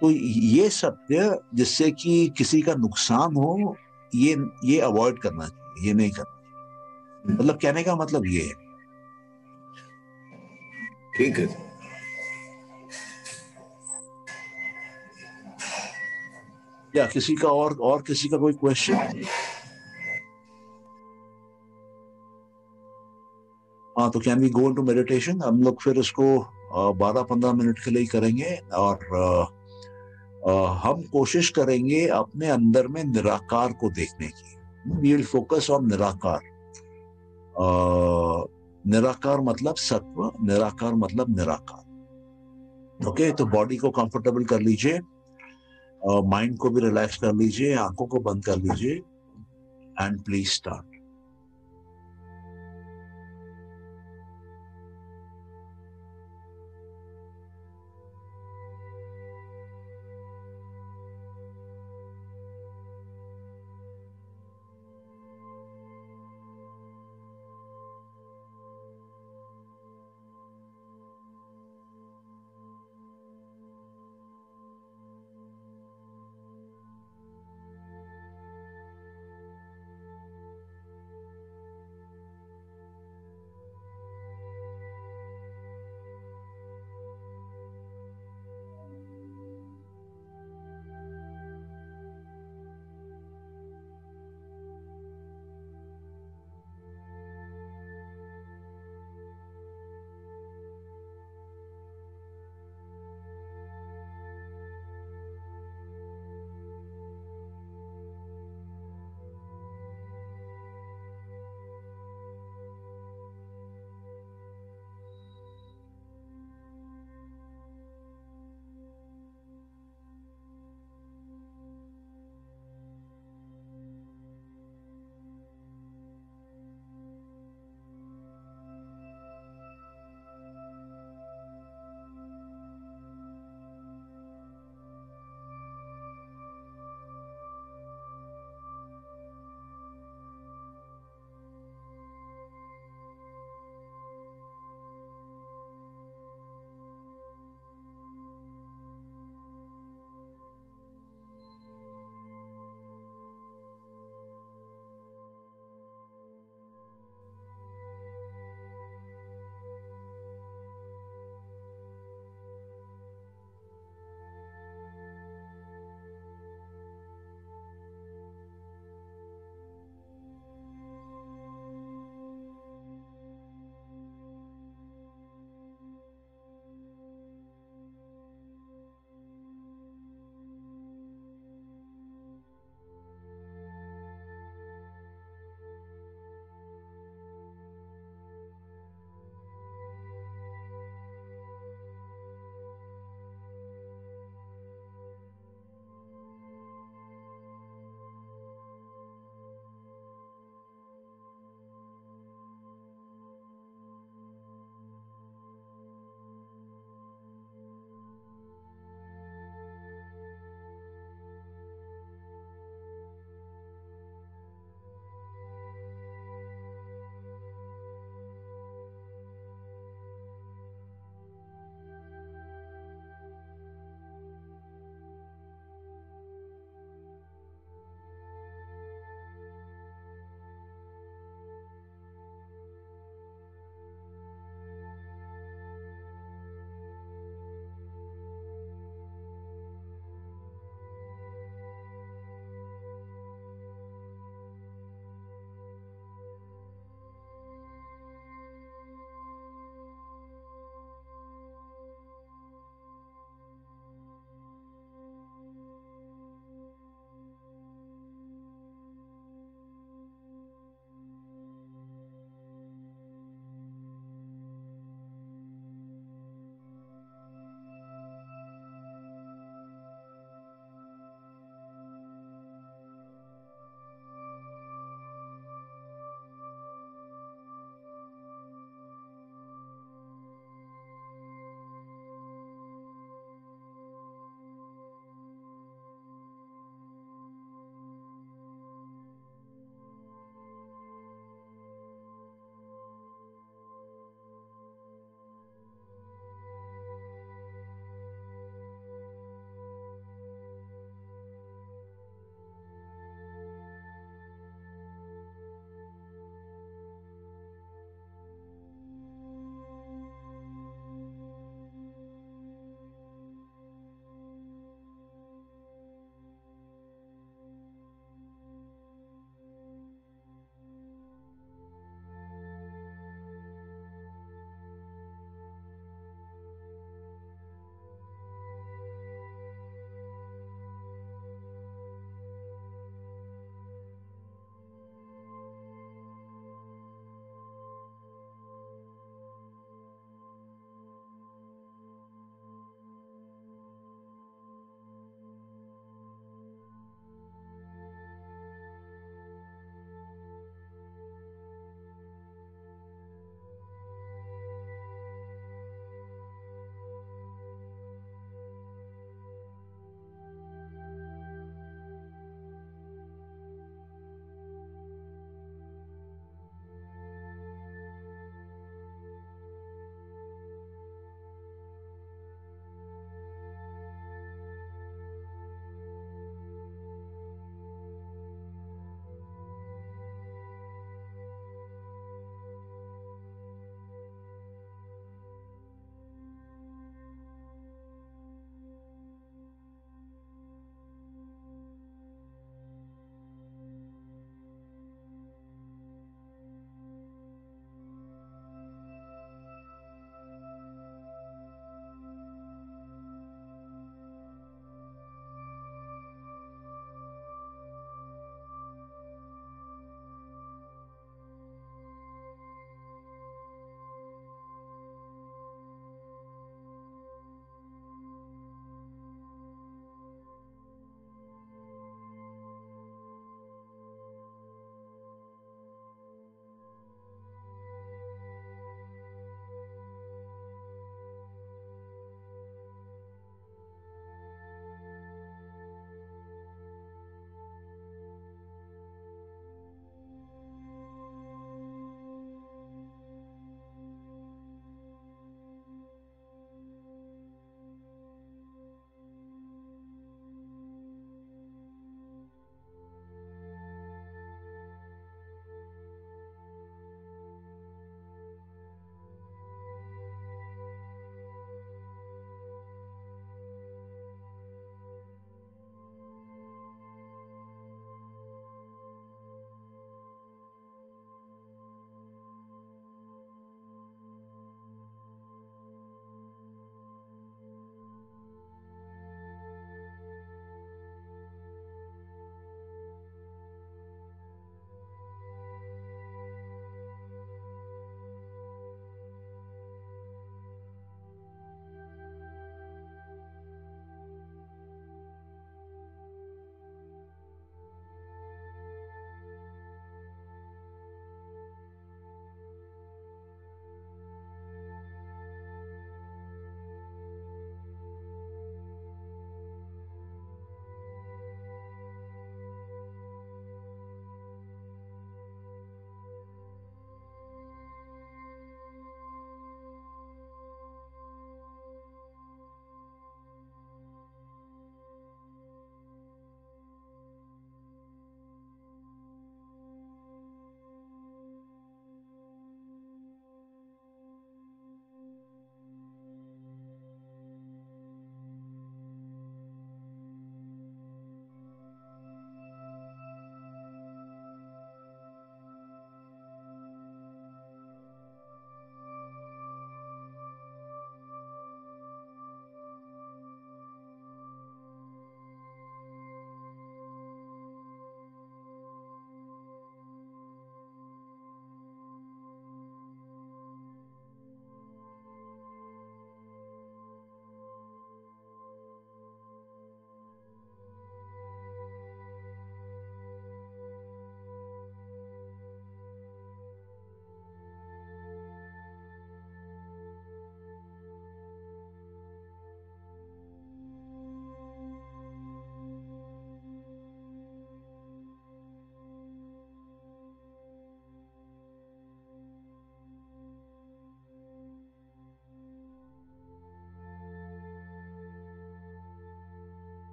तो ये सत्य जिससे कि किसी का नुकसान हो, ये अवॉइड करना चाहिए, ये नहीं करना। मतलब कहने का मतलब ये है। ठीक है। या किसी का और किसी का कोई क्वेश्चन? हाँ, तो can we go into meditation? हम लोग फिर उसको 12-15 मिनट के लिए ही करेंगे, और हम कोशिश करेंगे अपने अंदर में निराकार को देखने की। We will focus on निराकार. निराकार मतलब सत्व, निराकार मतलब निराकार. ओके, तो बॉडी को कंफर्टेबल कर लीजिए, माइंड को भी रिलैक्स कर लीजिए, आंखों को बंद कर लीजिए, and please start.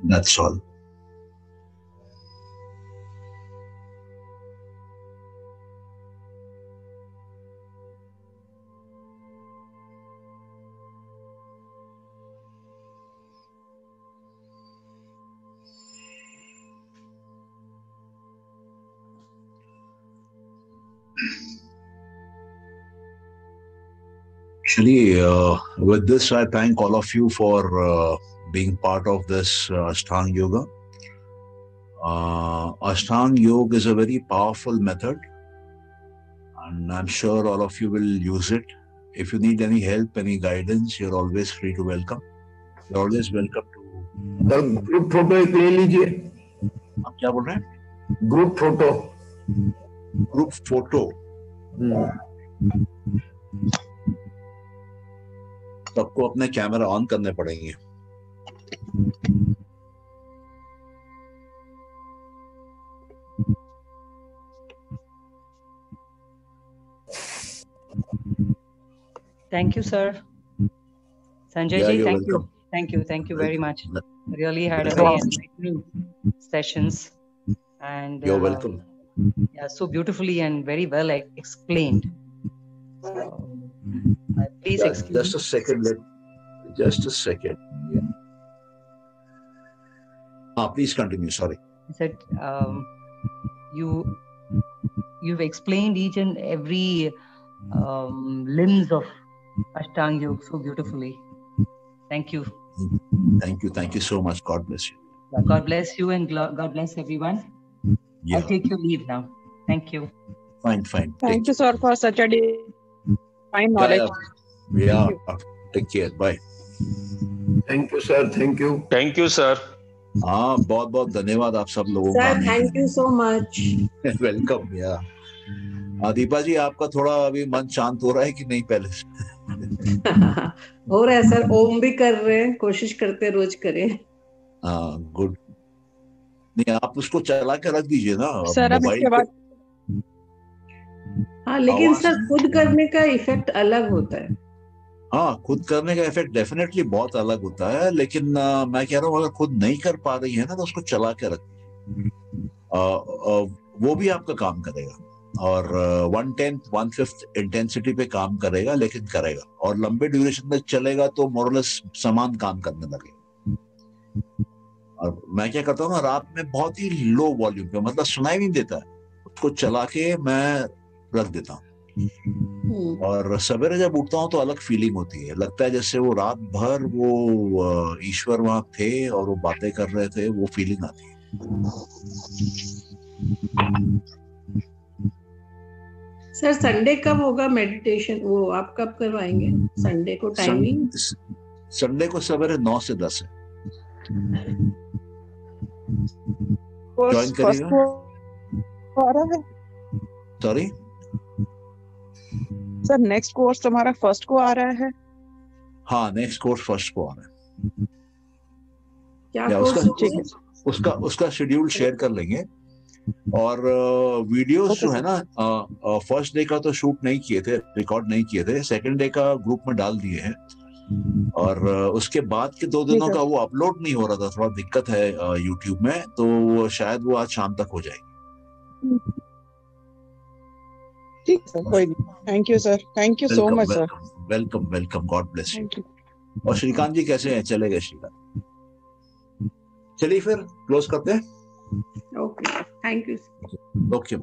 That's all. Actually, with this, I thank all of you for being part of this Ashtanga Yoga. Ashtanga Yoga is a very powerful method, and I'm sure all of you will use it. If you need any help, any guidance, you're always free to welcome. You're always welcome to. Group photo एक ले लीजिए. आप क्या बोल रहे हैं? Group photo. Group photo. सबको अपने कैमरा ऑन करने पड़ेंगे. Thank you, sir. Sanjay Yeah, ji, you're thank welcome. you. Thank you very much. Really had a very enlightening sessions, and You're welcome. Yeah, so beautifully and very well explained. Please Yeah, excuse just a second. Just a second. Yeah. Please continue. Sorry. I said you've explained each and every limbs of Ashtanga Yoga so beautifully. Thank you. Thank you so much. God bless you. God bless you and God bless everyone. Yeah. I'll take your leave now. Thank you. Fine. Thank you, sir, for such a fine knowledge. Yeah. Take care. Bye. Thank you sir. Thank you. Thank you sir. हाँ, बहुत धन्यवाद आप सब लोगों का. Sir thank you so much. Welcome. या दीपा जी, आपका थोड़ा अभी मन शांत हो रहा है कि नहीं पहले से? हो रहा है सर. ओम भी कर रहे हैं, कोशिश करते हैं रोज करें. हाँ, गुड. नहीं, आप उसको चला के रख दीजिए ना सर अब इसके बाद. हाँ, लेकिन सर खुद करने का इफेक्ट अलग होता है. हाँ, खुद करने का इफेक्ट डेफिनेटली बहुत अलग होता है, लेकिन मैं कह रहा हूँ अगर खुद नहीं कर पा रही है ना तो उसको चला के रखिए. वो भी आपका काम करेगा और 1/10 1/5 इंटेंसिटी पे काम करेगा, लेकिन करेगा. और लंबे ड्यूरेशन में चलेगा तो मोरलेस समान काम करने लगेगा. और मैं क्या करता हूँ ना, रात में बहुत ही लो वॉल्यूम पे, मतलब सुनाई नहीं देता है, उसको चला के मैं रख देता हूँ. और सवेरे जब उठता हूँ तो अलग फीलिंग होती है. लगता है जैसे वो रात भर वो ईश्वर वहां थे और वो बातें कर रहे थे, वो फीलिंग आती है. सर संडे कब होगा मेडिटेशन? वो आप कब करवाएंगे संडे को? टाइमिंग संडे को सवेरे 9 से 10 है. ज्वाइन करिएगा. सॉरी सर, नेक्स्ट कोर्स तुम्हारा फर्स्ट को आ रहा है? हाँ, नेक्स्ट कोर्स फर्स्ट को आ रहा है. क्या कोर्स? उसका शेड्यूल शेयर कर लेंगे. और वीडियोस जो है ना, फर्स्ट डे का तो शूट नहीं किए थे, रिकॉर्ड नहीं किए थे. सेकंड डे का ग्रुप में डाल दिए हैं. और उसके बाद के 2 दिनों का वो अपलोड नहीं हो रहा था, थोड़ा दिक्कत है यूट्यूब में, तो शायद वो आज शाम तक हो जाएगी. ठीक है, कोई नहीं. Thank you sir. Thank you so much sir. Welcome. God bless you. और श्रीकांत जी कैसे हैं? चले गए श्रीकांत? चलिए फिर क्लोज करते हैं. Okay, thank you. ओके.